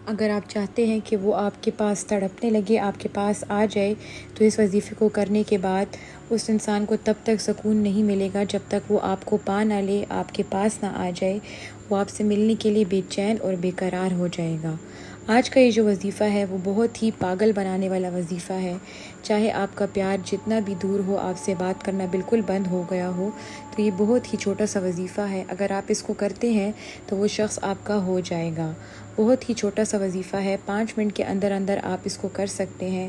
اگر آپ چاہتے ہیں کہ وہ آپ کے پاس تڑپنے لگے، آپ کے پاس آ جائے، تو اس وظیفے کو کرنے کے بعد اس انسان کو تب تک سکون نہیں ملے گا جب تک وہ آپ کو پا نہ لے، آپ کے پاس نہ آ جائے، وہ آپ سے ملنے کے لیے بے چین اور بے قرار ہو جائے گا۔ آج کا یہ جو وظیفہ ہے وہ بہت ہی پاگل بنانے والا وظیفہ ہے۔ چاہے آپ کا پیار جتنا بھی دور ہو، آپ سے بات کرنا بالکل بند ہو گیا ہو، تو یہ بہت ہی چھوٹا سا وظیفہ ہے۔ اگر آپ اس کو کرتے ہیں تو وہ شخص آپ کا ہو جائے گا بہت ہی چھوٹا سا وظیفہ ہے، 5 منٹ کے اندر اندر آپ اس کو کر سکتے ہیں۔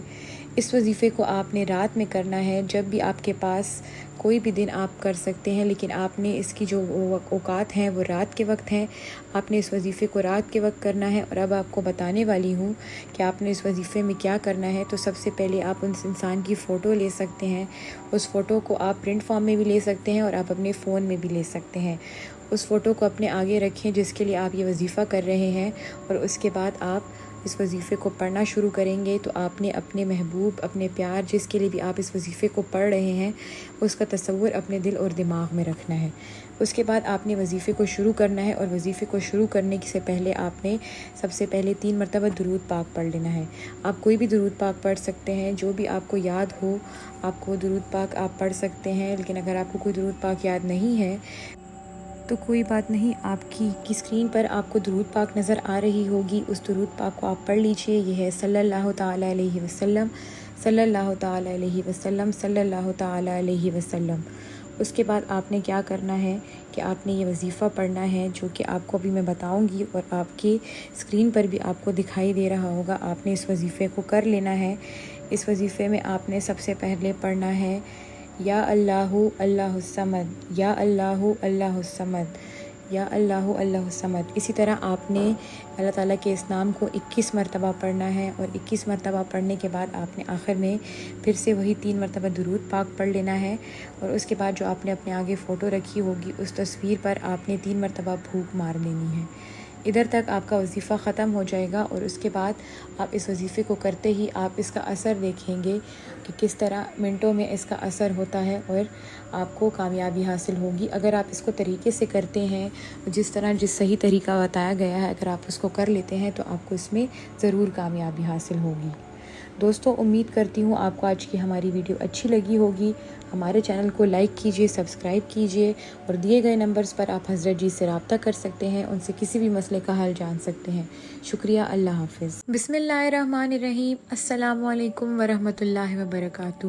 اس وظیفے کو آپ نے رات میں کرنا ہے، جب بھی آپ کے پاس کوئی بھی دن آپ کر سکتے ہیں، لیکن آپ نے اس کی جو اوقات ہیں وہ رات کے وقت ہیں۔ آپ نے اس وظیفے کو رات کے وقت کرنا ہے۔ اور اب آپ کو بتانے والی ہوں کہ آپ نے اس وظیفے میں کیا کرنا ہے۔ تو سب سے پہلے آپ اس انسان کی فوٹو لے سکتے ہیں، اس فوٹو کو آپ پرنٹ فارم میں بھی لے سکتے ہیں اور آپ اپنے فون میں بھی لے سکتے ہیں۔ اس فوٹو کو اپنے آگے رکھیں جس کے لیے آپ یہ وظیفہ کر رہے ہیں، اور اس کے بعد آپ اس وظیفے کو پڑھنا شروع کریں گے۔ تو آپ نے اپنے محبوب، اپنے پیار، جس کے لیے بھی آپ اس وظیفے کو پڑھ رہے ہیں، اس کا تصور اپنے دل اور دماغ میں رکھنا ہے۔ اس کے بعد آپ نے وظیفے کو شروع کرنا ہے، اور وظیفے کو شروع کرنے سے پہلے آپ نے سب سے پہلے 3 مرتبہ درود پاک پڑھ لینا ہے۔ آپ کوئی بھی درود پاک پڑھ سکتے ہیں، جو بھی آپ کو یاد ہو آپ کو درود پاک آپ پڑھ سکتے ہیں۔ لیکن اگر آپ کو کوئی درود پاک یاد نہیں ہے تو کوئی بات نہیں، آپ کی اسکرین پر آپ کو درود پاک نظر آ رہی ہوگی، اس درود پاک کو آپ پڑھ لیجئے۔ یہ ہے صلی اللہ تعالیٰ علیہ وسلم، صلی اللہ تعالیٰ علیہ وسلم، صلی اللہ تعالیٰ علیہ وسلم۔ اس کے بعد آپ نے کیا کرنا ہے کہ آپ نے یہ وظیفہ پڑھنا ہے، جو کہ آپ کو ابھی میں بتاؤں گی، اور آپ کی اسکرین پر بھی آپ کو دکھائی دے رہا ہوگا۔ آپ نے اس وظیفے کو کر لینا ہے۔ اس وظیفے میں آپ نے سب سے پہلے پڑھنا ہے یا اللہ اللہ الصمد، یا اللہ اللہ الصمد، یا اللہ اللہ الصمد۔ اسی طرح آپ نے اللہ تعالیٰ کے اس نام کو 21 مرتبہ پڑھنا ہے، اور 21 مرتبہ پڑھنے کے بعد آپ نے آخر میں پھر سے وہی 3 مرتبہ درود پاک پڑھ لینا ہے۔ اور اس کے بعد جو آپ نے اپنے آگے فوٹو رکھی ہوگی، اس تصویر پر آپ نے 3 مرتبہ پھونک مار دینی ہے۔ ادھر تک آپ کا وظیفہ ختم ہو جائے گا، اور اس کے بعد آپ اس وظیفے کو کرتے ہی آپ اس کا اثر دیکھیں گے کہ کس طرح منٹوں میں اس کا اثر ہوتا ہے، اور آپ کو کامیابی حاصل ہوگی۔ اگر آپ اس کو طریقے سے کرتے ہیں، جس صحیح طریقہ بتایا گیا ہے، اگر آپ اس کو کر لیتے ہیں تو آپ کو اس میں ضرور کامیابی حاصل ہوگی۔ دوستو، امید کرتی ہوں آپ کو آج کی ہماری ویڈیو اچھی لگی ہوگی۔ ہمارے چینل کو لائک کیجئے، سبسکرائب کیجئے، اور دیے گئے نمبرز پر آپ حضرت جی سے رابطہ کر سکتے ہیں، ان سے کسی بھی مسئلے کا حل جان سکتے ہیں۔ شکریہ، اللہ حافظ۔ بسم اللہ الرحمن الرحیم۔ السلام علیکم ورحمۃ اللہ وبرکاتہ۔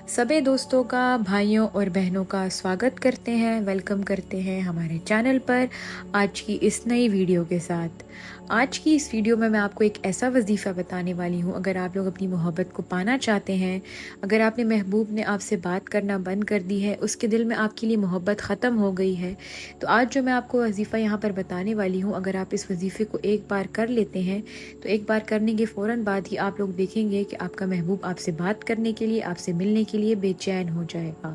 سبھی دوستوں کا، بھائیوں اور بہنوں کا سواگت کرتے ہیں، ویلکم کرتے ہیں ہمارے چینل پر آج کی اس نئی ویڈیو کے ساتھ۔ آج کی اس ویڈیو میں آپ کو ایک ایسا وظیفہ بتانے والی ہوں۔ اگر آپ لوگ اپنی محبت کو پانا چاہتے ہیں، اگر آپ نے محبوب نے آپ سے بات کرنا بند کر دی ہے، اس کے دل میں آپ کے لیے محبت ختم ہو گئی ہے، تو آج جو میں آپ کو وظیفہ یہاں پر بتانے والی ہوں، اگر آپ اس وظیفے کو ایک بار کر لیتے ہیں تو ایک بار کرنے کے فوراً بعد ہی آپ لوگ دیکھیں گے کہ آپ کا محبوب آپ سے بات کرنے کے لیے، آپ سے ملنے کے لیے بے چین ہو جائے گا۔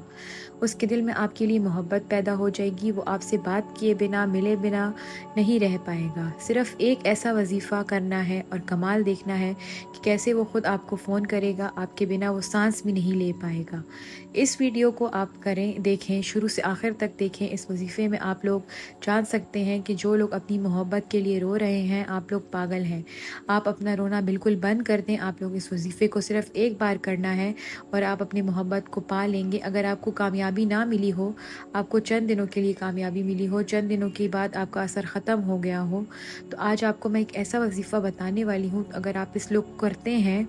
اس کے دل میں آپ کے لیے محبت پیدا ہو جائے گی، وہ آپ سے بات کیے بنا، ملے بنا نہیں رہ پائے گا۔ صرف ایک ایسا وظیفہ کرنا ہے اور کمال دیکھنا ہے کہ کیسے وہ خود آپ کو فون کرے گا، آپ کے بنا وہ سانس بھی نہیں لے پائے گا۔ اس ویڈیو کو آپ دیکھیں، شروع سے آخر تک دیکھیں۔ اس وظیفے میں آپ لوگ جان سکتے ہیں کہ جو لوگ اپنی محبت کے لیے رو رہے ہیں، آپ لوگ پاگل ہیں۔ آپ اپنا رونا بالکل بند کر دیں۔ آپ لوگ اس وظیفے کو صرف ایک بار کرنا ہے اور آپ اپنی محبت کو پا لیں گے۔ اگر آپ کو کامیابی نہ ملی ہو، آپ کو چند دنوں کے لیے کامیابی ملی ہو، چند دنوں کے بعد آپ کا اثر ختم ہو گیا ہو، تو آج آپ کو میں ایک ایسا وظیفہ بتانے والی ہوں، اگر آپ اس لوگ کرتے ہیں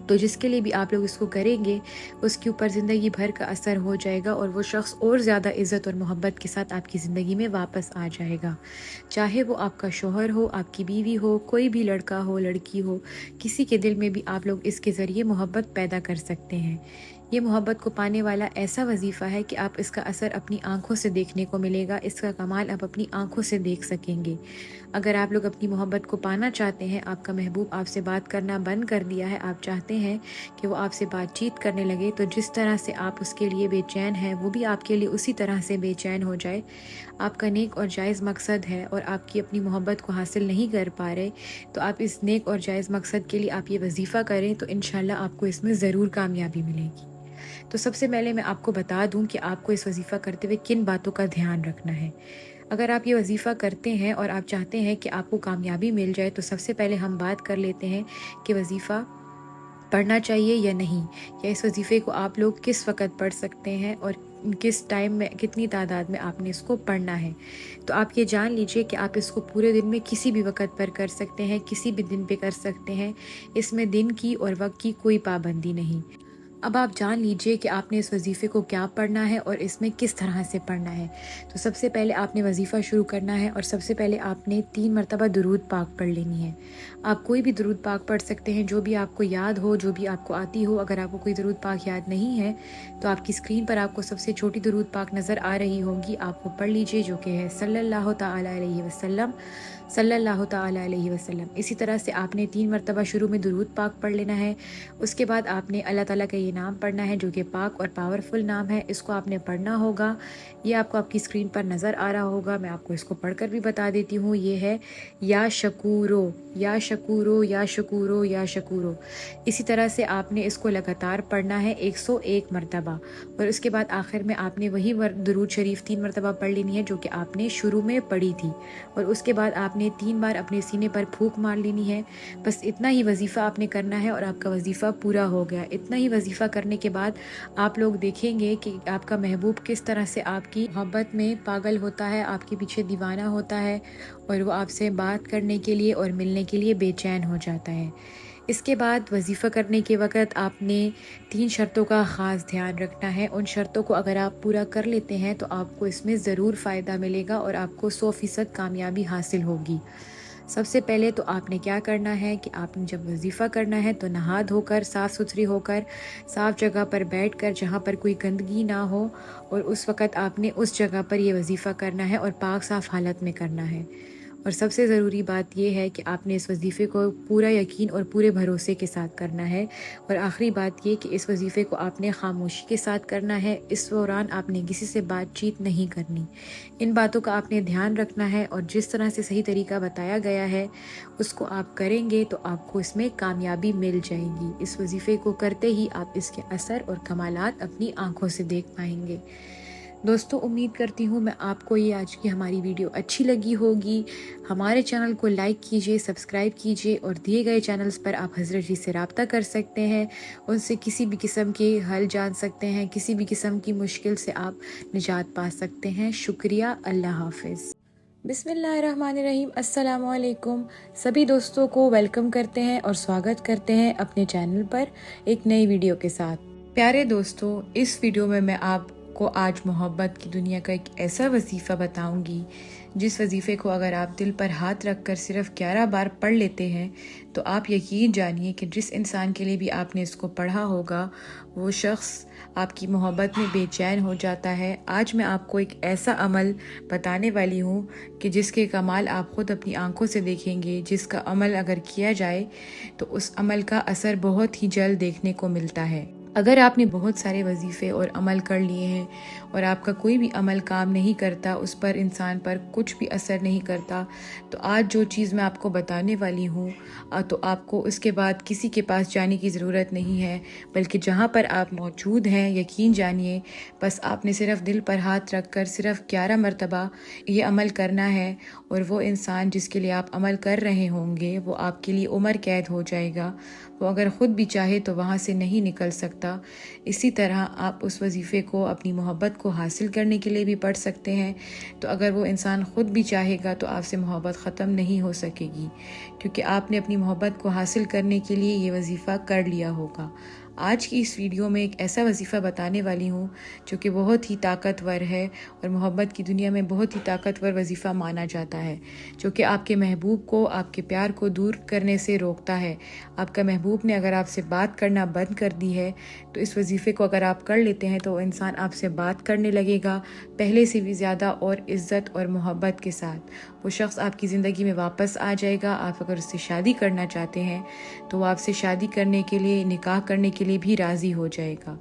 تو جس کے لیے بھی آپ لوگ اس کو کریں گے، اس کے اوپر زندگی بھر کا اثر ہو جائے گا، اور وہ شخص اور زیادہ عزت اور محبت کے ساتھ آپ کی زندگی میں واپس آ جائے گا۔ چاہے وہ آپ کا شوہر ہو، آپ کی بیوی ہو، کوئی بھی لڑکا ہو، لڑکی ہو، کسی کے دل میں بھی آپ لوگ اس کے ذریعے محبت پیدا کر سکتے ہیں۔ یہ محبت کو پانے والا ایسا وظیفہ ہے کہ آپ اس کا اثر اپنی آنکھوں سے دیکھنے کو ملے گا، اس کا کمال آپ اپنی آنکھوں سے دیکھ سکیں گے۔ اگر آپ لوگ اپنی محبت کو پانا چاہتے ہیں، آپ کا محبوب آپ سے بات کرنا بند کر دیا ہے، آپ چاہتے ہیں کہ وہ آپ سے بات چیت کرنے لگے، تو جس طرح سے آپ اس کے لیے بے چین ہیں، وہ بھی آپ کے لیے اسی طرح سے بے چین ہو جائے، آپ کا نیک اور جائز مقصد ہے اور آپ کی اپنی محبت کو حاصل نہیں کر پا رہے، تو آپ اس نیک اور جائز مقصد کے لیے آپ یہ وظیفہ کریں، تو انشاءاللہ آپ کو اس میں ضرور کامیابی ملے گی۔ تو سب سے پہلے میں آپ کو بتا دوں کہ آپ کو اس وظیفہ کرتے ہوئے کن باتوں کا دھیان رکھنا ہے۔ اگر آپ یہ وظیفہ کرتے ہیں اور آپ چاہتے ہیں کہ آپ کو کامیابی مل جائے، تو سب سے پہلے ہم بات کر لیتے ہیں کہ وظیفہ پڑھنا چاہیے یا نہیں، یا اس وظیفے کو آپ لوگ کس وقت پڑھ سکتے ہیں اور کس ٹائم میں، کتنی تعداد میں آپ نے اس کو پڑھنا ہے۔ تو آپ یہ جان لیجئے کہ آپ اس کو پورے دن میں کسی بھی وقت پر کر سکتے ہیں، کسی بھی دن پہ کر سکتے ہیں، اس میں دن کی اور وقت کی کوئی پابندی نہیں۔ اب آپ جان لیجئے کہ آپ نے اس وظیفے کو کیا پڑھنا ہے اور اس میں کس طرح سے پڑھنا ہے۔ تو سب سے پہلے آپ نے وظیفہ شروع کرنا ہے اور سب سے پہلے آپ نے 3 مرتبہ درود پاک پڑھ لینی ہے۔ آپ کوئی بھی درود پاک پڑھ سکتے ہیں، جو بھی آپ کو یاد ہو، جو بھی آپ کو آتی ہو۔ اگر آپ کو کوئی درود پاک یاد نہیں ہے تو آپ کی اسکرین پر آپ کو سب سے چھوٹی درود پاک نظر آ رہی ہوگی، آپ وہ پڑھ لیجئے، جو کہ ہے صلی اللہ تعالی علیہ وسلم، صلی اللہ تعالی علیہ وسلم۔ اسی طرح سے آپ نے 3 مرتبہ شروع میں درود پاک پڑھ لینا ہے۔ اس کے بعد آپ نے اللہ تعالیٰ کا یہ نام پڑھنا ہے جو کہ پاک اور پاورفل نام ہے، اس کو آپ نے پڑھنا ہوگا۔ یہ آپ کو آپ کی اسکرین پر نظر آ رہا ہوگا، میں آپ کو اس کو پڑھ کر بھی بتا دیتی ہوں۔ یہ ہے یا شکورو، یا شکورو، یا شکورو، یا شکورو۔ اسی طرح سے آپ نے اس کو لگاتار پڑھنا ہے 101 مرتبہ، اور اس کے بعد آخر میں آپ نے وہی درود شریف 3 مرتبہ پڑھ لینی ہے جو کہ آپ نے شروع میں پڑھی تھی، اور اس کے بعد آپ نے 3 بار اپنے سینے پر پھونک مار لینی ہے۔ بس اتنا ہی وظیفہ آپ نے کرنا ہے اور آپ کا وظیفہ پورا ہو گیا۔ اتنا ہی وظیفہ کرنے کے بعد آپ لوگ دیکھیں گے کہ آپ کا محبوب کس طرح سے آپ کی محبت میں پاگل ہوتا ہے، آپ کے پیچھے دیوانہ ہوتا ہے، اور وہ آپ سے بات کرنے کے لیے اور ملنے کے لیے بے چین ہو جاتا ہے۔ اس کے بعد وظیفہ کرنے کے وقت آپ نے 3 شرطوں کا خاص دھیان رکھنا ہے۔ ان شرطوں کو اگر آپ پورا کر لیتے ہیں تو آپ کو اس میں ضرور فائدہ ملے گا اور آپ کو 100% کامیابی حاصل ہوگی۔ سب سے پہلے تو آپ نے کیا کرنا ہے کہ آپ نے جب وظیفہ کرنا ہے تو نہا دھو کر، صاف ستھری ہو کر، صاف جگہ پر بیٹھ کر جہاں پر کوئی گندگی نہ ہو، اور اس وقت آپ نے اس جگہ پر یہ وظیفہ کرنا ہے اور پاک صاف حالت میں کرنا ہے۔ اور سب سے ضروری بات یہ ہے کہ آپ نے اس وظیفے کو پورا یقین اور پورے بھروسے کے ساتھ کرنا ہے۔ اور آخری بات یہ کہ اس وظیفے کو آپ نے خاموشی کے ساتھ کرنا ہے۔ اس دوران آپ نے کسی سے بات چیت نہیں کرنی۔ ان باتوں کا آپ نے دھیان رکھنا ہے، اور جس طرح سے صحیح طریقہ بتایا گیا ہے اس کو آپ کریں گے تو آپ کو اس میں کامیابی مل جائے گی۔ اس وظیفے کو کرتے ہی آپ اس کے اثر اور کمالات اپنی آنکھوں سے دیکھ پائیں گے۔ دوستو، امید کرتی ہوں میں آپ کو یہ آج کی ہماری ویڈیو اچھی لگی ہوگی۔ ہمارے چینل کو لائک کیجئے، سبسکرائب کیجئے، اور دیے گئے چینلز پر آپ حضرت جی سے رابطہ کر سکتے ہیں، ان سے کسی بھی قسم کے حل جان سکتے ہیں، کسی بھی قسم کی مشکل سے آپ نجات پا سکتے ہیں۔ شکریہ، اللہ حافظ۔ بسم اللہ الرحمن الرحیم۔ السلام علیکم۔ سبھی دوستوں کو ویلکم کرتے ہیں اور سواگت کرتے ہیں اپنے چینل پر ایک نئی ویڈیو کے ساتھ۔ پیارے دوستو، اس ویڈیو میں آپ کو آج محبت کی دنیا کا ایک ایسا وظیفہ بتاؤں گی جس وظیفے کو اگر آپ دل پر ہاتھ رکھ کر صرف 11 بار پڑھ لیتے ہیں تو آپ یقین جانیے کہ جس انسان کے لیے بھی آپ نے اس کو پڑھا ہوگا وہ شخص آپ کی محبت میں بے چین ہو جاتا ہے۔ آج میں آپ کو ایک ایسا عمل بتانے والی ہوں کہ جس کے کمال آپ خود اپنی آنکھوں سے دیکھیں گے، جس کا عمل اگر کیا جائے تو اس عمل کا اثر بہت ہی جلد دیکھنے کو ملتا ہے۔ اگر آپ نے بہت سارے وظیفے اور عمل کر لیے ہیں اور آپ کا کوئی بھی عمل کام نہیں کرتا، اس پر انسان پر کچھ بھی اثر نہیں کرتا، تو آج جو چیز میں آپ کو بتانے والی ہوں تو آپ کو اس کے بعد کسی کے پاس جانے کی ضرورت نہیں ہے، بلکہ جہاں پر آپ موجود ہیں یقین جانیے بس آپ نے صرف دل پر ہاتھ رکھ کر صرف 11 مرتبہ یہ عمل کرنا ہے، اور وہ انسان جس کے لیے آپ عمل کر رہے ہوں گے وہ آپ کے لیے عمر قید ہو جائے گا۔ وہ اگر خود بھی چاہے تو وہاں سے نہیں نکل سکتا۔ اسی طرح آپ اس وظیفے کو اپنی محبت کو حاصل کرنے کے لیے بھی پڑھ سکتے ہیں، تو اگر وہ انسان خود بھی چاہے گا تو آپ سے محبت ختم نہیں ہو سکے گی، کیونکہ آپ نے اپنی محبت کو حاصل کرنے کے لیے یہ وظیفہ کر لیا ہوگا۔ آج کی اس ویڈیو میں ایک ایسا وظیفہ بتانے والی ہوں جو کہ بہت ہی طاقتور ہے اور محبت کی دنیا میں بہت ہی طاقتور وظیفہ مانا جاتا ہے، جو کہ آپ کے محبوب کو، آپ کے پیار کو دور کرنے سے روکتا ہے۔ آپ کا محبوب نے اگر آپ سے بات کرنا بند کر دی ہے تو اس وظیفے کو اگر آپ کر لیتے ہیں تو وہ انسان آپ سے بات کرنے لگے گا پہلے سے بھی زیادہ اور عزت اور محبت کے ساتھ۔ وہ شخص آپ کی زندگی میں واپس آ جائے گا۔ آپ اگر اس سے شادی کرنا چاہتے ہیں تو وہ آپ سے شادی کرنے کے لیے، نکاح کرنے کے لیے بھی راضی ہو جائے گا۔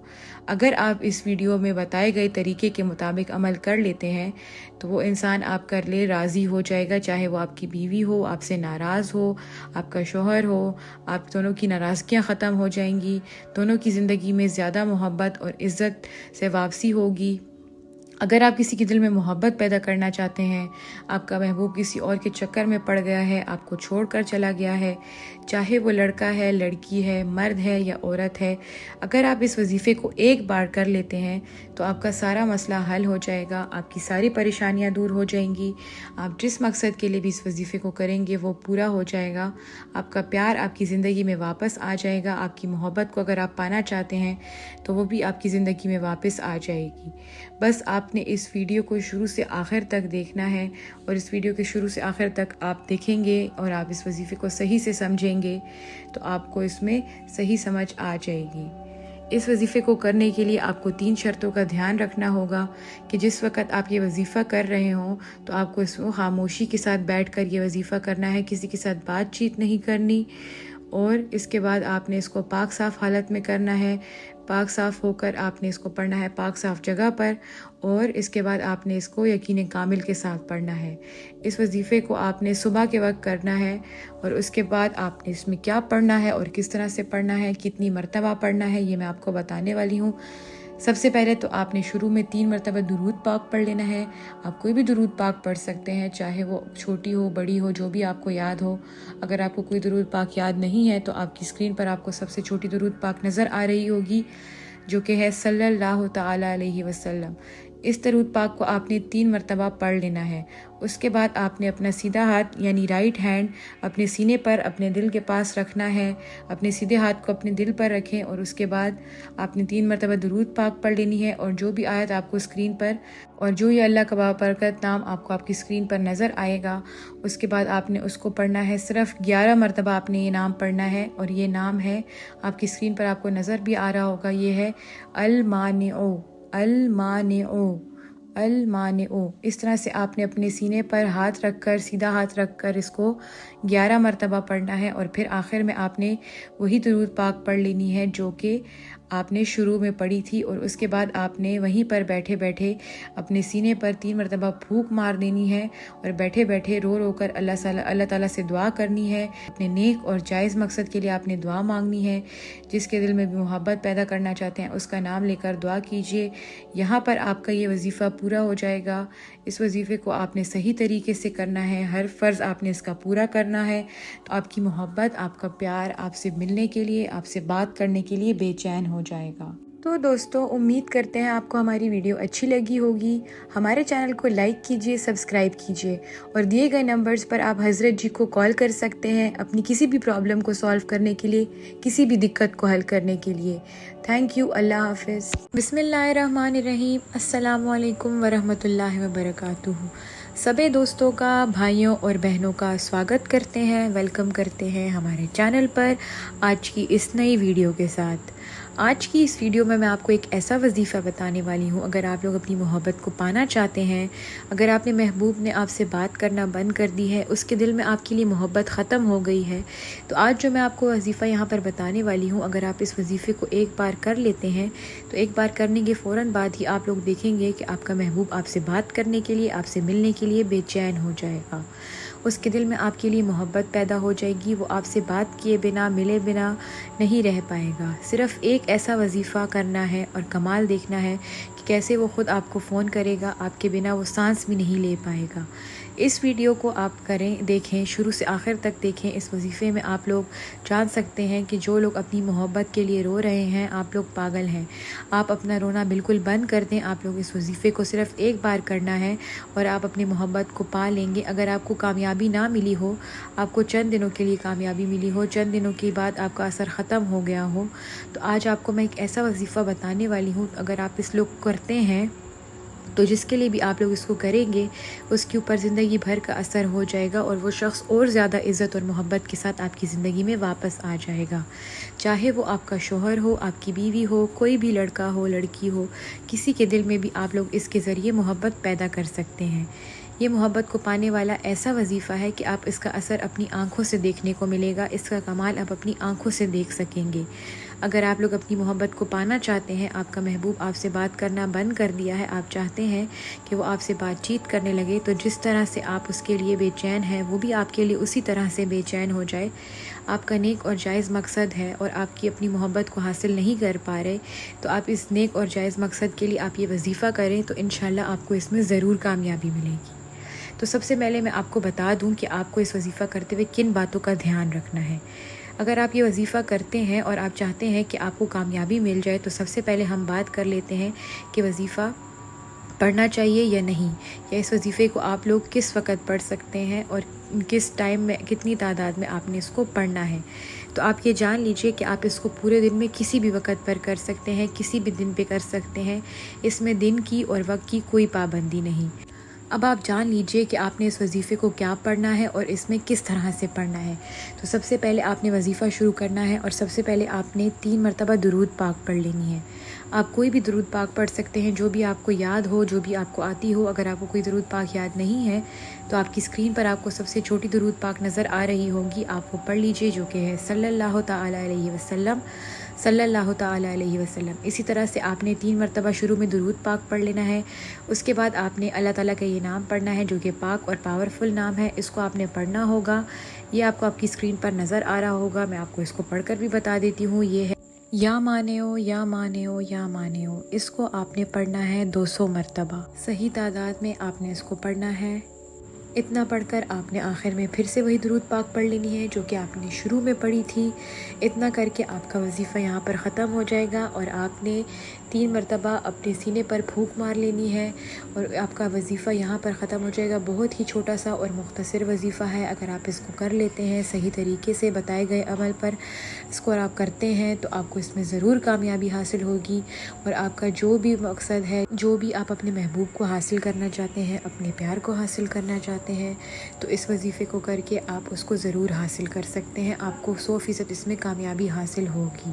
اگر آپ اس ویڈیو میں بتائے گئے طریقے کے مطابق عمل کر لیتے ہیں تو وہ انسان آپ کر لے راضی ہو جائے گا، چاہے وہ آپ کی بیوی ہو، آپ سے ناراض ہو، آپ کا شوہر ہو، آپ دونوں کی ناراضگیاں ختم ہو جائیں گی، دونوں کی زندگی میں زیادہ محبت اور عزت سے واپسی ہوگی۔ اگر آپ کسی کے دل میں محبت پیدا کرنا چاہتے ہیں، آپ کا محبوب کسی اور کے چکر میں پڑ گیا ہے، آپ کو چھوڑ کر چلا گیا ہے، چاہے وہ لڑکا ہے، لڑکی ہے، مرد ہے یا عورت ہے، اگر آپ اس وظیفے کو ایک بار کر لیتے ہیں تو آپ کا سارا مسئلہ حل ہو جائے گا، آپ کی ساری پریشانیاں دور ہو جائیں گی، آپ جس مقصد کے لیے بھی اس وظیفے کو کریں گے وہ پورا ہو جائے گا، آپ کا پیار آپ کی زندگی میں واپس آ جائے گا، آپ کی محبت کو اگر آپ پانا چاہتے ہیں تو وہ بھی آپ کی زندگی میں واپس آ جائے گی۔ بس آپ نے اس ویڈیو کو شروع سے آخر تک دیکھنا ہے، اور اس ویڈیو کے شروع سے آخر تک آپ دیکھیں گے اور آپ اس وظیفے کو صحیح سے سمجھیں گے تو آپ کو اس میں صحیح سمجھ آ جائے گی۔ اس وظیفے کو کرنے کے لیے آپ کو 3 شرطوں کا دھیان رکھنا ہوگا کہ جس وقت آپ یہ وظیفہ کر رہے ہوں تو آپ کو اس کو خاموشی کے ساتھ بیٹھ کر یہ وظیفہ کرنا ہے، کسی کے ساتھ بات چیت نہیں کرنی، اور اس کے بعد آپ نے اس کو پاک صاف حالت میں کرنا ہے، پاک صاف ہو کر آپ نے اس کو پڑھنا ہے پاک صاف جگہ پر، اور اس کے بعد آپ نے اس کو یقین کامل کے ساتھ پڑھنا ہے۔ اس وظیفے کو آپ نے صبح کے وقت کرنا ہے، اور اس کے بعد آپ نے اس میں کیا پڑھنا ہے اور کس طرح سے پڑھنا ہے، کتنی مرتبہ پڑھنا ہے، یہ میں آپ کو بتانے والی ہوں۔ سب سے پہلے تو آپ نے شروع میں 3 مرتبہ درود پاک پڑھ لینا ہے۔ آپ کوئی بھی درود پاک پڑھ سکتے ہیں، چاہے وہ چھوٹی ہو بڑی ہو، جو بھی آپ کو یاد ہو۔ اگر آپ کو کوئی درود پاک یاد نہیں ہے تو آپ کی اسکرین پر آپ کو سب سے چھوٹی درود پاک نظر آ رہی ہوگی، جو کہ ہے صلی اللہ تعالیٰ علیہ وسلم۔ اس درود پاک کو آپ نے 3 مرتبہ پڑھ لینا ہے۔ اس کے بعد آپ نے اپنا سیدھا ہاتھ یعنی رائٹ ہینڈ اپنے سینے پر اپنے دل کے پاس رکھنا ہے، اپنے سیدھے ہاتھ کو اپنے دل پر رکھیں، اور اس کے بعد آپ نے 3 مرتبہ درود پاک پڑھ لینی ہے، اور جو بھی آیت آپ کو اسکرین پر اور جو یہ اللہ کا بابرکت نام آپ کو آپ کی اسکرین پر نظر آئے گا، اس کے بعد آپ نے اس کو پڑھنا ہے۔ صرف 11 مرتبہ آپ نے یہ نام پڑھنا ہے، اور یہ نام ہے آپ کی اسکرین پر آپ کو نظر بھی آ رہا ہوگا، یہ ہے المانع، المانع، المانع۔ اس طرح سے آپ نے اپنے سینے پر ہاتھ رکھ کر، سیدھا ہاتھ رکھ کر اس کو 11 مرتبہ پڑھنا ہے، اور پھر آخر میں آپ نے وہی درود پاک پڑھ لینی ہے جو کہ آپ نے شروع میں پڑھی تھی، اور اس کے بعد آپ نے وہیں پر بیٹھے بیٹھے اپنے سینے پر 3 مرتبہ پھونک مار دینی ہے، اور بیٹھے بیٹھے رو رو کر اللہ تعالیٰ سے دعا کرنی ہے۔ اپنے نیک اور جائز مقصد کے لیے آپ نے دعا مانگنی ہے، جس کے دل میں بھی محبت پیدا کرنا چاہتے ہیں اس کا نام لے کر دعا کیجیے۔ یہاں پر آپ کا یہ وظیفہ پورا ہو جائے گا۔ اس وظیفے کو آپ نے صحیح طریقے سے کرنا ہے، ہر فرض آپ نے اس کا پورا کرنا ہے، تو آپ کی محبت، آپ کا پیار آپ سے ملنے کے لیے، آپ سے بات کرنے کے لیے بے چین ہو جائے گا۔ تو دوستو، امید کرتے ہیں آپ کو ہماری ویڈیو اچھی لگی ہوگی۔ ہمارے چینل کو لائک کیجیے، سبسکرائب کیجیے، اور دیے گئے نمبرز پر آپ حضرت جی کو کال کر سکتے ہیں اپنی کسی بھی پرابلم کو سالو کرنے کے لیے، کسی بھی دقت کو حل کرنے کے لیے۔ تھینک یو، اللہ حافظ۔ بسم اللہ الرحمن الرحیم۔ السلام علیکم ورحمۃ اللہ وبرکاتہ۔ سبھی دوستوں کا، بھائیوں اور بہنوں کا سواگت کرتے ہیں، ویلکم کرتے ہیں ہمارے چینل پر آج کی اس نئی ویڈیو کے ساتھ۔ آج کی اس ویڈیو میں آپ کو ایک ایسا وظیفہ بتانے والی ہوں، اگر آپ لوگ اپنی محبت کو پانا چاہتے ہیں، اگر آپ نے محبوب نے آپ سے بات کرنا بند کر دی ہے، اس کے دل میں آپ کے لیے محبت ختم ہو گئی ہے، تو آج جو میں آپ کو وظیفہ یہاں پر بتانے والی ہوں، اگر آپ اس وظیفے کو ایک بار کر لیتے ہیں تو ایک بار کرنے کے فوراً بعد ہی آپ لوگ دیکھیں گے کہ آپ کا محبوب آپ سے بات کرنے کے لیے، آپ سے ملنے کے لیے بے چین ہو جائے گا۔ اس کے دل میں آپ کے لیے محبت پیدا ہو جائے گی، وہ آپ سے بات کیے بنا، ملے بنا نہیں رہ پائے گا۔ صرف ایک ایسا وظیفہ کرنا ہے اور کمال دیکھنا ہے کہ کیسے وہ خود آپ کو فون کرے گا، آپ کے بنا وہ سانس بھی نہیں لے پائے گا۔ اس ویڈیو کو آپ کریں، دیکھیں، شروع سے آخر تک دیکھیں۔ اس وظیفے میں آپ لوگ جان سکتے ہیں کہ جو لوگ اپنی محبت کے لیے رو رہے ہیں، آپ لوگ پاگل ہیں۔ آپ اپنا رونا بالکل بند کر دیں، آپ لوگ اس وظیفے کو صرف ایک بار کرنا ہے اور آپ اپنی محبت کو پا لیں گے۔ اگر آپ کو کامیابی نہ ملی ہو، آپ کو چند دنوں کے لیے کامیابی ملی ہو، چند دنوں کے بعد آپ کا اثر ختم ہو گیا ہو، تو آج آپ کو میں ایک ایسا وظیفہ بتانے والی ہوں، اگر آپ اس لوگ کرتے ہیں تو جس کے لیے بھی آپ لوگ اس کو کریں گے، اس کے اوپر زندگی بھر کا اثر ہو جائے گا، اور وہ شخص اور زیادہ عزت اور محبت کے ساتھ آپ کی زندگی میں واپس آ جائے گا۔ چاہے وہ آپ کا شوہر ہو، آپ کی بیوی ہو، کوئی بھی لڑکا ہو، لڑکی ہو، کسی کے دل میں بھی آپ لوگ اس کے ذریعے محبت پیدا کر سکتے ہیں۔ یہ محبت کو پانے والا ایسا وظیفہ ہے کہ آپ اس کا اثر اپنی آنکھوں سے دیکھنے کو ملے گا، اس کا کمال آپ اپنی آنکھوں سے دیکھ سکیں گے۔ اگر آپ لوگ اپنی محبت کو پانا چاہتے ہیں، آپ کا محبوب آپ سے بات کرنا بند کر دیا ہے، آپ چاہتے ہیں کہ وہ آپ سے بات چیت کرنے لگے، تو جس طرح سے آپ اس کے لیے بے چین ہیں، وہ بھی آپ کے لیے اسی طرح سے بے چین ہو جائے، آپ کا نیک اور جائز مقصد ہے اور آپ کی اپنی محبت کو حاصل نہیں کر پا رہے، تو آپ اس نیک اور جائز مقصد کے لیے آپ یہ وظیفہ کریں تو انشاءاللہ آپ کو اس میں ضرور کامیابی ملے گی۔ تو سب سے پہلے میں آپ کو بتا دوں کہ آپ کو اس وظیفہ کرتے ہوئے کن باتوں کا دھیان رکھنا ہے۔ اگر آپ یہ وظیفہ کرتے ہیں اور آپ چاہتے ہیں کہ آپ کو کامیابی مل جائے تو سب سے پہلے ہم بات کر لیتے ہیں کہ وظیفہ پڑھنا چاہیے یا نہیں، یا اس وظیفے کو آپ لوگ کس وقت پڑھ سکتے ہیں اور کس ٹائم میں، کتنی تعداد میں آپ نے اس کو پڑھنا ہے۔ تو آپ یہ جان لیجئے کہ آپ اس کو پورے دن میں کسی بھی وقت پر کر سکتے ہیں، کسی بھی دن پہ کر سکتے ہیں، اس میں دن کی اور وقت کی کوئی پابندی نہیں۔ اب آپ جان لیجئے کہ آپ نے اس وظیفے کو کیا پڑھنا ہے اور اس میں کس طرح سے پڑھنا ہے۔ تو سب سے پہلے آپ نے وظیفہ شروع کرنا ہے اور سب سے پہلے آپ نے 3 مرتبہ درود پاک پڑھ لینی ہے۔ آپ کوئی بھی درود پاک پڑھ سکتے ہیں، جو بھی آپ کو یاد ہو، جو بھی آپ کو آتی ہو۔ اگر آپ کو کوئی درود پاک یاد نہیں ہے تو آپ کی اسکرین پر آپ کو سب سے چھوٹی درود پاک نظر آ رہی ہوگی، آپ وہ پڑھ لیجئے، جو کہ ہے صلی اللہ تعالی علیہ وسلم، صلی اللہ تعالی علیہ وسلم۔ اسی طرح سے آپ نے 3 مرتبہ شروع میں درود پاک پڑھ لینا ہے۔ اس کے بعد آپ نے اللہ تعالیٰ کا یہ نام پڑھنا ہے جو کہ پاک اور پاورفل نام ہے، اس کو آپ نے پڑھنا ہوگا۔ یہ آپ کو آپ کی اسکرین پر نظر آ رہا ہوگا، میں آپ کو اس کو پڑھ کر بھی بتا دیتی ہوں۔ یہ ہے یا مانعو یا مانعو یا مانعو، اس کو آپ نے پڑھنا ہے 200 مرتبہ، صحیح تعداد میں آپ نے اس کو پڑھنا ہے۔ اتنا پڑھ کر آپ نے آخر میں پھر سے وہی درود پاک پڑھ لینی ہے جو کہ آپ نے شروع میں پڑھی تھی۔ اتنا کر کے آپ کا وظیفہ یہاں پر ختم ہو جائے گا اور آپ نے 3 مرتبہ اپنے سینے پر پھونک مار لینی ہے اور آپ کا وظیفہ یہاں پر ختم ہو جائے گا۔ بہت ہی چھوٹا سا اور مختصر وظیفہ ہے، اگر آپ اس کو کر لیتے ہیں صحیح طریقے سے بتائے گئے عمل پر، اس کو آپ کرتے ہیں تو آپ کو اس میں ضرور کامیابی حاصل ہوگی اور آپ کا جو بھی مقصد ہے، جو بھی آپ اپنے محبوب کو حاصل کرنا چاہتے ہیں، اپنے پیار کو حاصل کرنا چاہتے ہیں، تو اس وظیفے کو کر کے آپ اس کو ضرور حاصل کر سکتے ہیں۔ آپ کو 100% اس میں کامیابی حاصل ہوگی۔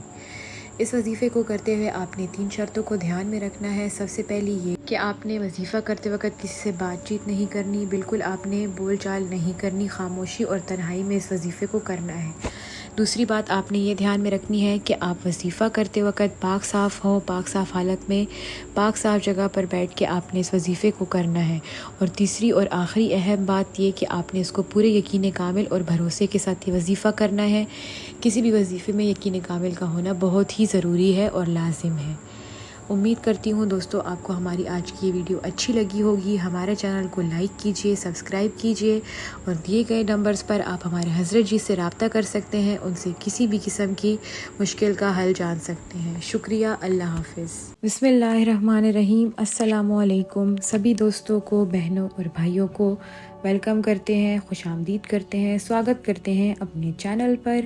اس وظیفے کو کرتے ہوئے آپ نے 3 شرطوں کو دھیان میں رکھنا ہے۔ سب سے پہلی یہ کہ آپ نے وظیفہ کرتے وقت کسی سے بات چیت نہیں کرنی، بالکل آپ نے بول چال نہیں کرنی، خاموشی اور تنہائی میں اس وظیفے کو کرنا ہے۔ دوسری بات آپ نے یہ دھیان میں رکھنی ہے کہ آپ وظیفہ کرتے وقت پاک صاف ہو، پاک صاف حالت میں پاک صاف جگہ پر بیٹھ کے آپ نے اس وظیفے کو کرنا ہے۔ اور تیسری اور آخری اہم بات یہ کہ آپ نے اس کو پورے یقین کامل اور بھروسے کے ساتھ یہ وظیفہ کرنا ہے۔ کسی بھی وظیفے میں یقین کامل کا ہونا بہت ہی ضروری ہے اور لازم ہے۔ امید کرتی ہوں دوستو آپ کو ہماری آج کی یہ ویڈیو اچھی لگی ہوگی۔ ہمارے چینل کو لائک کیجئے، سبسکرائب کیجئے اور دیے گئے نمبرز پر آپ ہمارے حضرت جی سے رابطہ کر سکتے ہیں، ان سے کسی بھی قسم کی مشکل کا حل جان سکتے ہیں۔ شکریہ، اللہ حافظ۔ بسم اللہ الرحمن الرحیم۔ السلام علیکم سبھی دوستوں کو، بہنوں اور بھائیوں کو ویلکم کرتے ہیں، خوش آمدید کرتے ہیں، سواگت کرتے ہیں اپنے چینل پر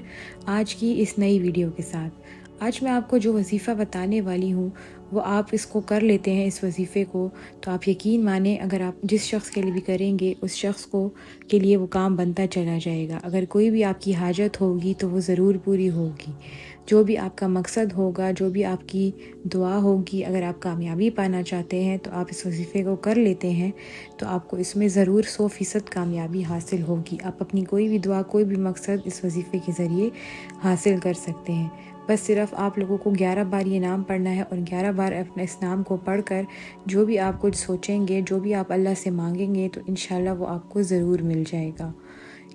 آج کی اس نئی ویڈیو کے ساتھ۔ آج میں آپ کو جو وظیفہ بتانے والی ہوں وہ آپ اس کو کر لیتے ہیں، اس وظیفے کو، تو آپ یقین مانیں اگر آپ جس شخص کے لیے بھی کریں گے اس شخص کو کے لیے وہ کام بنتا چلا جائے گا۔ اگر کوئی بھی آپ کی حاجت ہوگی تو وہ ضرور پوری ہوگی۔ جو بھی آپ کا مقصد ہوگا، جو بھی آپ کی دعا ہوگی، اگر آپ کامیابی پانا چاہتے ہیں تو آپ اس وظیفے کو کر لیتے ہیں تو آپ کو اس میں ضرور 100% کامیابی حاصل ہوگی۔ آپ اپنی کوئی بھی دعا، کوئی بھی مقصد اس وظیفے کے ذریعے حاصل کر سکتے ہیں۔ بس صرف آپ لوگوں کو 11 بار یہ نام پڑھنا ہے اور 11 بار اپنے اس نام کو پڑھ کر جو بھی آپ کچھ سوچیں گے، جو بھی آپ اللہ سے مانگیں گے تو انشاءاللہ وہ آپ کو ضرور مل جائے گا۔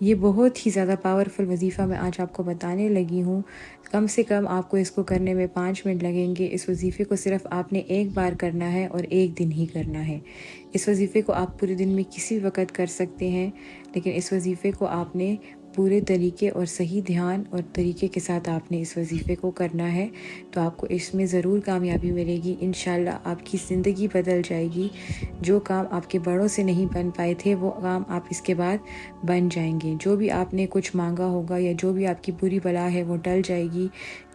یہ بہت ہی زیادہ پاورفل وظیفہ میں آج آپ کو بتانے لگی ہوں۔ کم سے کم آپ کو اس کو کرنے میں 5 منٹ لگیں گے۔ اس وظیفے کو صرف آپ نے ایک بار کرنا ہے اور ایک دن ہی کرنا ہے۔ اس وظیفے کو آپ پورے دن میں کسی وقت کر سکتے ہیں، لیکن اس وظیفے کو آپ نے پورے طریقے اور صحیح دھیان اور طریقے کے ساتھ آپ نے اس وظیفے کو کرنا ہے تو آپ کو اس میں ضرور کامیابی ملے گی۔ انشاءاللہ آپ کی زندگی بدل جائے گی۔ جو کام آپ کے بڑوں سے نہیں بن پائے تھے وہ کام آپ اس کے بعد بن جائیں گے۔ جو بھی آپ نے کچھ مانگا ہوگا یا جو بھی آپ کی بری بلا ہے وہ ٹل جائے گی۔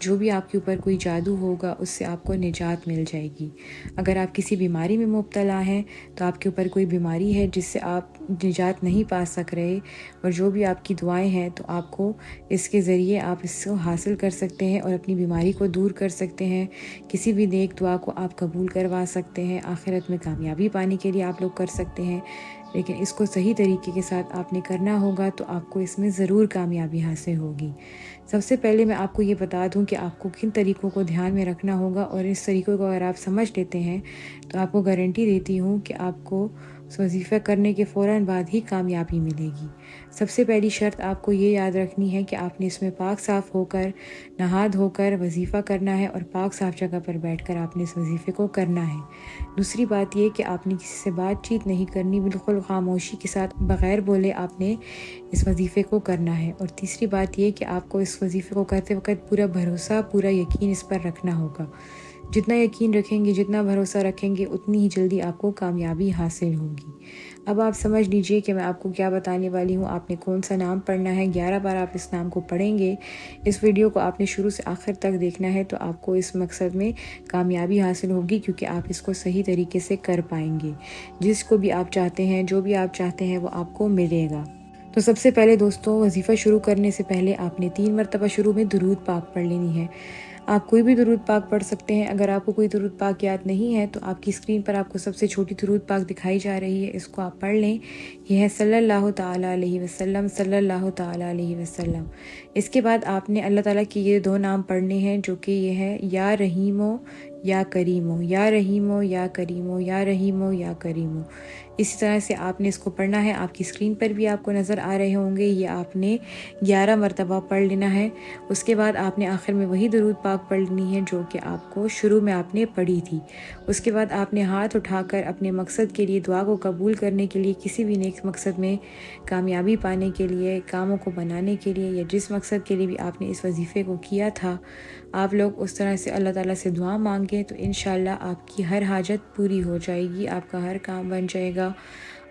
جو بھی آپ کے اوپر کوئی جادو ہوگا اس سے آپ کو نجات مل جائے گی۔ اگر آپ کسی بیماری میں مبتلا ہیں تو آپ کے اوپر کوئی بیماری ہے جس سے آپ نجات نہیں پا سک رہے، اور جو بھی آپ کی دعائیں ہیں تو آپ کو اس کے ذریعے آپ اس کو حاصل کر سکتے ہیں اور اپنی بیماری کو دور کر سکتے ہیں۔ کسی بھی نیک دعا کو آپ قبول کروا سکتے ہیں، آخرت میں کامیابی پانے کے لیے آپ لوگ کر سکتے ہیں، لیکن اس کو صحیح طریقے کے ساتھ آپ نے کرنا ہوگا تو آپ کو اس میں ضرور کامیابی حاصل ہوگی۔ سب سے پہلے میں آپ کو یہ بتا دوں کہ آپ کو کن طریقوں کو دھیان میں رکھنا ہوگا، اور اس طریقوں کو اگر آپ سمجھ لیتے ہیں تو آپ کو گارنٹی دیتی ہوں کہ آپ کو اس وظیفہ کرنے کے فوراً بعد ہی کامیابی ملے گی۔ سب سے پہلی شرط آپ کو یہ یاد رکھنی ہے کہ آپ نے اس میں پاک صاف ہو کر، نہا دھو کر وظیفہ کرنا ہے اور پاک صاف جگہ پر بیٹھ کر آپ نے اس وظیفے کو کرنا ہے۔ دوسری بات یہ کہ آپ نے کسی سے بات چیت نہیں کرنی، بالکل خاموشی کے ساتھ بغیر بولے آپ نے اس وظیفے کو کرنا ہے۔ اور تیسری بات یہ کہ آپ کو اس وظیفے کو کرتے وقت پورا بھروسہ، پورا یقین اس پر رکھنا ہوگا۔ جتنا یقین رکھیں گے، جتنا بھروسہ رکھیں گے، اتنی ہی جلدی آپ کو کامیابی حاصل ہوگی۔ اب آپ سمجھ لیجئے کہ میں آپ کو کیا بتانے والی ہوں۔ آپ نے کون سا نام پڑھنا ہے، 11 بار آپ اس نام کو پڑھیں گے۔ اس ویڈیو کو آپ نے شروع سے آخر تک دیکھنا ہے تو آپ کو اس مقصد میں کامیابی حاصل ہوگی، کیونکہ آپ اس کو صحیح طریقے سے کر پائیں گے۔ جس کو بھی آپ چاہتے ہیں، جو بھی آپ چاہتے ہیں، وہ آپ کو ملے گا۔ تو سب سے پہلے دوستوں، وظیفہ شروع کرنے سے پہلے آپ نے 3 مرتبہ شروع میں درود پاک پڑھ لینی ہے۔ آپ کوئی بھی درود پاک پڑھ سکتے ہیں۔ اگر آپ کو کوئی درود پاک یاد نہیں ہے تو آپ کی اسکرین پر آپ کو سب سے چھوٹی درود پاک دکھائی جا رہی ہے، اس کو آپ پڑھ لیں۔ یہ ہے صلی اللہ تعالیٰ علیہ وسلم، صلی اللہ تعالیٰ علیہ وسلم۔ اس کے بعد آپ نے اللہ تعالیٰ کی یہ 2 نام پڑھنے ہیں، جو کہ یہ ہے یا رحیمو یا کریمو، یا رحیمو یا کریمو، یا رحیمو یا کریمو۔ اسی طرح سے آپ نے اس کو پڑھنا ہے۔ آپ کی اسکرین پر بھی آپ کو نظر آ رہے ہوں گے، یہ آپ نے 11 مرتبہ پڑھ لینا ہے۔ اس کے بعد آپ نے آخر میں وہی درود پاک پڑھ لینی ہے جو کہ آپ کو شروع میں آپ نے پڑھی تھی۔ اس کے بعد آپ نے ہاتھ اٹھا کر اپنے مقصد کے لیے، دعا کو قبول کرنے کے لیے، کسی بھی نیک مقصد میں کامیابی پانے کے لیے، کاموں کو بنانے کے لیے، یا جس مقصد کے لیے بھی آپ نے اس وظیفے کو کیا تھا، آپ لوگ اس طرح سے اللہ تعالیٰ سے دعا مانگیں تو انشاءاللہ آپ کی ہر حاجت پوری ہو جائے گی، آپ کا ہر کام بن جائے گا۔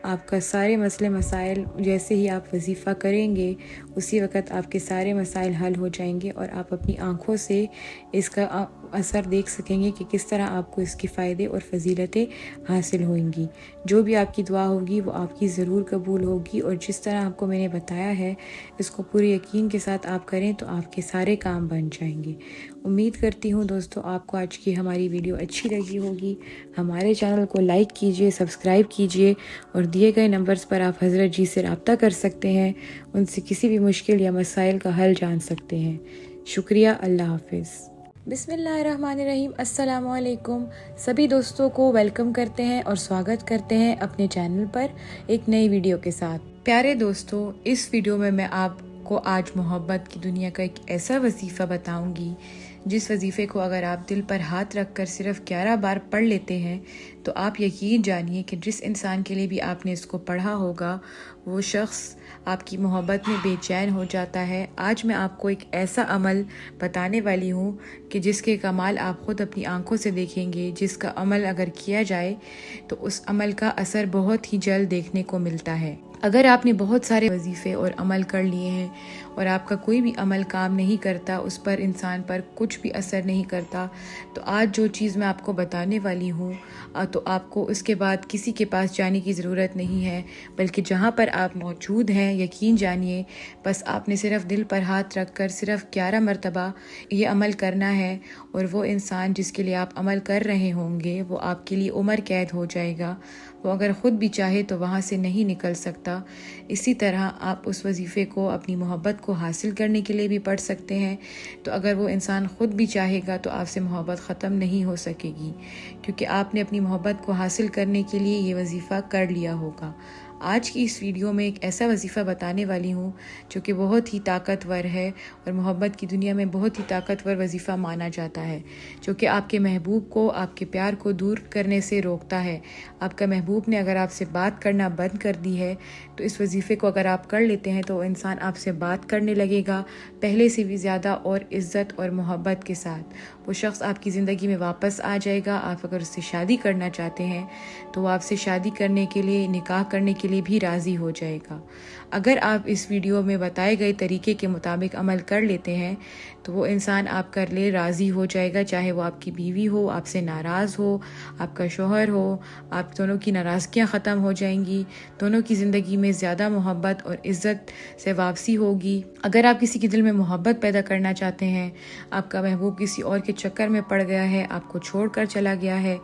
آپ کا سارے مسئلے مسائل، جیسے ہی آپ وظیفہ کریں گے اسی وقت آپ کے سارے مسائل حل ہو جائیں گے، اور آپ اپنی آنکھوں سے اس کا اثر دیکھ سکیں گے کہ کس طرح آپ کو اس کے فائدے اور فضیلتیں حاصل ہوئیں گی۔ جو بھی آپ کی دعا ہوگی وہ آپ کی ضرور قبول ہوگی، اور جس طرح آپ کو میں نے بتایا ہے اس کو پورے یقین کے ساتھ آپ کریں تو آپ کے سارے کام بن جائیں گے۔ امید کرتی ہوں دوستو آپ کو آج کی ہماری ویڈیو اچھی لگی ہوگی۔ ہمارے چینل کو لائک کیجئے، سبسکرائب کیجئے، اور دیے گئے نمبرز پر آپ حضرت جی سے رابطہ کر سکتے ہیں، ان سے کسی بھی مشکل یا مسائل کا حل جان سکتے ہیں۔ شکریہ، اللہ حافظ۔ بسم اللہ الرحمن الرحیم۔ السلام علیکم۔ سبھی دوستوں کو ویلکم کرتے ہیں اور سواگت کرتے ہیں اپنے چینل پر ایک نئی ویڈیو کے ساتھ۔ پیارے دوستو، اس ویڈیو میں میں آپ کو آج محبت کی دنیا کا ایک ایسا وظیفہ بتاؤں گی جس وظیفے کو اگر آپ دل پر ہاتھ رکھ کر صرف 11 بار پڑھ لیتے ہیں تو آپ یقین جانیے کہ جس انسان کے لیے بھی آپ نے اس کو پڑھا ہوگا وہ شخص آپ کی محبت میں بے چین ہو جاتا ہے۔ آج میں آپ کو ایک ایسا عمل بتانے والی ہوں کہ جس کے کمال آپ خود اپنی آنکھوں سے دیکھیں گے، جس کا عمل اگر کیا جائے تو اس عمل کا اثر بہت ہی جلد دیکھنے کو ملتا ہے۔ اگر آپ نے بہت سارے وظیفے اور عمل کر لیے ہیں اور آپ کا کوئی بھی عمل کام نہیں کرتا، اس پر انسان پر کچھ بھی اثر نہیں کرتا، تو آج جو چیز میں آپ کو بتانے والی ہوں تو آپ کو اس کے بعد کسی کے پاس جانے کی ضرورت نہیں ہے، بلکہ جہاں پر آپ موجود ہیں یقین جانیے بس آپ نے صرف دل پر ہاتھ رکھ کر صرف 11 مرتبہ یہ عمل کرنا ہے، اور وہ انسان جس کے لیے آپ عمل کر رہے ہوں گے وہ آپ کے لیے عمر قید ہو جائے گا۔ وہ اگر خود بھی چاہے تو وہاں سے نہیں نکل سکتا۔ اسی طرح آپ اس وظیفے کو اپنی محبت کو حاصل کرنے کے لیے بھی پڑھ سکتے ہیں، تو اگر وہ انسان خود بھی چاہے گا تو آپ سے محبت ختم نہیں ہو سکے گی، کیونکہ آپ نے اپنی محبت کو حاصل کرنے کے لیے یہ وظیفہ کر لیا ہوگا۔ آج کی اس ویڈیو میں ایک ایسا وظیفہ بتانے والی ہوں جو کہ بہت ہی طاقتور ہے اور محبت کی دنیا میں بہت ہی طاقتور وظیفہ مانا جاتا ہے، جو کہ آپ کے محبوب کو، آپ کے پیار کو دور کرنے سے روکتا ہے۔ آپ کا محبوب نے اگر آپ سے بات کرنا بند کر دی ہے تو اس وظیفے کو اگر آپ کر لیتے ہیں تو وہ انسان آپ سے بات کرنے لگے گا پہلے سے بھی زیادہ اور عزت اور محبت کے ساتھ۔ وہ شخص آپ کی زندگی میں واپس آ جائے گا۔ آپ اگر اس سے شادی کرنا چاہتے ہیں تو وہ آپ سے شادی کرنے کے لیے، نکاح کرنے کے لیے بھی راضی ہو جائے گا۔ اگر آپ اس ویڈیو میں بتائے گئے طریقے کے مطابق عمل کر لیتے ہیں تو وہ انسان آپ کر لے راضی ہو جائے گا، چاہے وہ آپ کی بیوی ہو، آپ سے ناراض ہو، آپ کا شوہر ہو، آپ دونوں کی ناراضگیاں ختم ہو جائیں گی، دونوں کی زندگی میں زیادہ محبت اور عزت سے واپسی ہوگی۔ اگر آپ کسی کے دل میں محبت پیدا کرنا چاہتے ہیں، آپ کا محبوب کسی اور کے چکر میں پڑ گیا ہے، آپ کو چھوڑ کر چلا گیا ہے،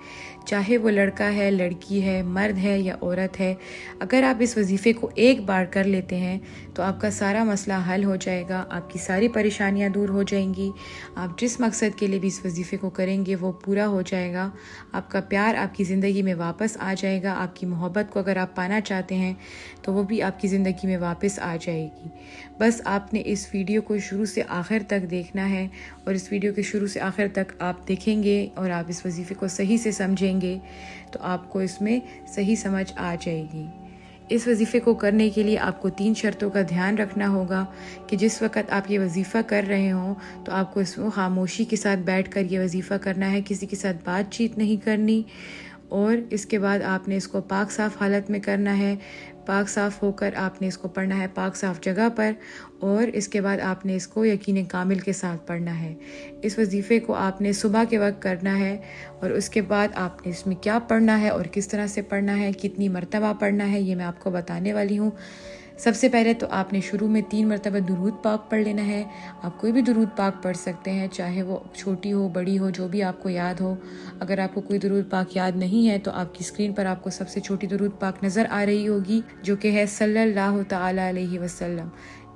چاہے وہ لڑکا ہے، لڑکی ہے، مرد ہے یا عورت ہے، اگر آپ اس وظیفے کو ایک بار کر لیتے ہیں تو آپ کا سارا مسئلہ حل ہو جائے گا، آپ کی ساری پریشانیاں دور ہو جائیں گی، آپ جس مقصد کے لیے بھی اس وظیفے کو کریں گے وہ پورا ہو جائے گا، آپ کا پیار آپ کی زندگی میں واپس آ جائے گا، آپ کی محبت کو اگر آپ پانا چاہتے ہیں تو وہ بھی آپ کی زندگی میں واپس آ جائے گی۔ بس آپ نے اس ویڈیو کو شروع سے آخر تک دیکھنا ہے، اور اس ویڈیو کے شروع سے آخر تک آپ دیکھیں گے اور آپ اس وظیفے کو صحیح سے سمجھیں گے تو آپ کو اس میں صحیح سمجھ آ جائے گی۔ اس وظیفے کو کرنے کے لیے آپ کو 3 شرطوں کا دھیان رکھنا ہوگا کہ جس وقت آپ یہ وظیفہ کر رہے ہوں تو آپ کو اس میں خاموشی کے ساتھ بیٹھ کر یہ وظیفہ کرنا ہے، کسی کے ساتھ بات چیت نہیں کرنی، اور اس کے بعد آپ نے اس کو پاک صاف حالت میں کرنا ہے، پاک صاف ہو کر آپ نے اس کو پڑھنا ہے پاک صاف جگہ پر، اور اس کے بعد آپ نے اس کو یقین کامل کے ساتھ پڑھنا ہے۔ اس وظیفے کو آپ نے صبح کے وقت کرنا ہے، اور اس کے بعد آپ نے اس میں کیا پڑھنا ہے اور کس طرح سے پڑھنا ہے، کتنی مرتبہ پڑھنا ہے، یہ میں آپ کو بتانے والی ہوں۔ سب سے پہلے تو آپ نے شروع میں 3 مرتبہ درود پاک پڑھ لینا ہے۔ آپ کوئی بھی درود پاک پڑھ سکتے ہیں، چاہے وہ چھوٹی ہو بڑی ہو، جو بھی آپ کو یاد ہو۔ اگر آپ کو کوئی درود پاک یاد نہیں ہے تو آپ کی اسکرین پر آپ کو سب سے چھوٹی درود پاک نظر آ رہی ہوگی، جو کہ ہے صلی اللہ تعالی علیہ وسلم۔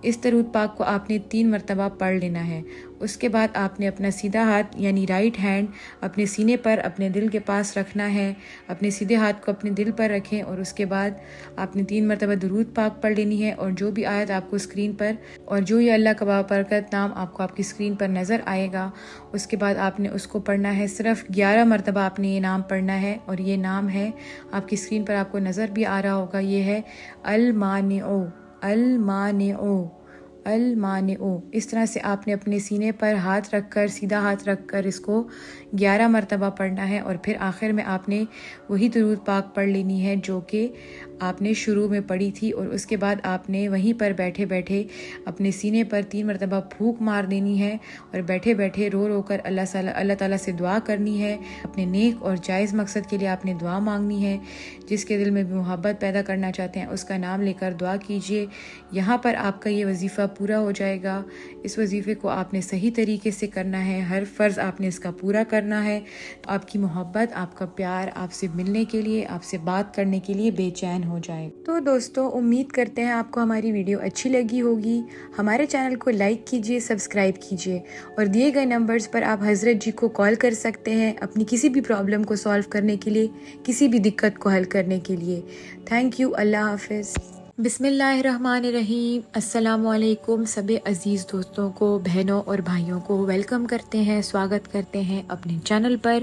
اس درود پاک کو آپ نے 3 مرتبہ پڑھ لینا ہے۔ اس کے بعد آپ نے اپنا سیدھا ہاتھ یعنی رائٹ ہینڈ اپنے سینے پر اپنے دل کے پاس رکھنا ہے، اپنے سیدھے ہاتھ کو اپنے دل پر رکھیں، اور اس کے بعد آپ نے 3 مرتبہ درود پاک پڑھ لینی ہے، اور جو بھی آیت آپ کو اسکرین پر اور جو یہ اللہ کا بابرکت نام آپ کو آپ کی اسکرین پر نظر آئے گا، اس کے بعد آپ نے اس کو پڑھنا ہے۔ صرف 11 مرتبہ آپ نے یہ نام پڑھنا ہے، اور یہ نام ہے آپ کی اسکرین پر آپ کو نظر بھی آ رہا ہوگا، یہ ہے المانع، المانع، المانع۔ اس طرح سے آپ نے اپنے سینے پر ہاتھ رکھ کر، سیدھا ہاتھ رکھ کر اس کو 11 مرتبہ پڑھنا ہے، اور پھر آخر میں آپ نے وہی درود پاک پڑھ لینی ہے جو کہ آپ نے شروع میں پڑھی تھی، اور اس کے بعد آپ نے وہیں پر بیٹھے بیٹھے اپنے سینے پر 3 مرتبہ پھونک مار دینی ہے، اور بیٹھے بیٹھے رو رو کر اللہ تعالیٰ سے دعا کرنی ہے۔ اپنے نیک اور جائز مقصد کے لیے آپ نے دعا مانگنی ہے، جس کے دل میں بھی محبت پیدا کرنا چاہتے ہیں اس کا نام لے کر دعا کیجئے۔ یہاں پر آپ کا یہ وظیفہ پورا ہو جائے گا۔ اس وظیفے کو آپ نے صحیح طریقے سے کرنا ہے، ہر فرض آپ نے اس کا پورا کرنا ہے۔ آپ کی محبت، آپ کا پیار آپ سے ملنے کے لیے، آپ سے بات کرنے کے لیے بے چین ہو جائے۔ تو دوستو، امید کرتے ہیں آپ کو ہماری ویڈیو اچھی لگی ہوگی۔ ہمارے چینل کو لائک کیجئے، سبسکرائب کیجئے، اور دیے گئے نمبرز پر آپ حضرت جی کو کال کر سکتے ہیں اپنی کسی بھی پرابلم کو سالو کرنے کے لیے، کسی بھی دقت کو حل کرنے کے لیے۔ تھینک یو، اللہ حافظ۔ بسم اللہ الرحمن الرحیم۔ السلام علیکم سب عزیز دوستوں کو، بہنوں اور بھائیوں کو ویلکم کرتے ہیں، سواگت کرتے ہیں اپنے چینل پر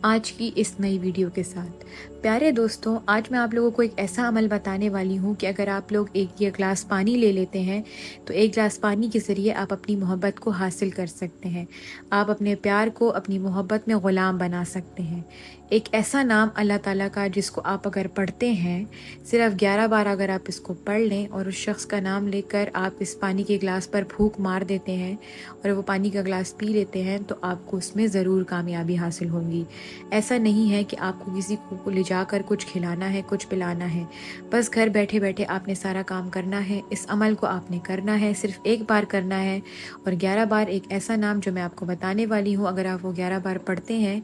آج کی اس نئی ویڈیو کے ساتھ۔ پیارے دوستوں، آج میں آپ لوگوں کو ایک ایسا عمل بتانے والی ہوں کہ اگر آپ لوگ ایک یہ گلاس پانی لے لیتے ہیں تو ایک گلاس پانی کے ذریعے آپ اپنی محبت کو حاصل کر سکتے ہیں، آپ اپنے پیار کو اپنی محبت میں غلام بنا سکتے ہیں۔ ایک ایسا نام اللہ تعالیٰ کا جس کو آپ اگر پڑھتے ہیں، صرف 11 بار اگر آپ اس کو پڑھ لیں اور اس شخص کا نام لے کر آپ اس پانی کے گلاس پر پھونک مار دیتے ہیں اور وہ پانی کا گلاس پی لیتے ہیں، تو آپ کو اس میں ضرور کامیابی حاصل ہوگی۔ ایسا نہیں ہے کہ آپ کو کسی کو لے جا کر کچھ کھلانا ہے، کچھ پلانا ہے، بس گھر بیٹھے بیٹھے آپ نے سارا کام کرنا ہے۔ اس عمل کو آپ نے کرنا ہے، صرف ایک بار کرنا ہے، اور 11 بار ایک ایسا نام جو میں آپ کو بتانے والی ہوں، اگر آپ وہ 11 بار پڑھتے ہیں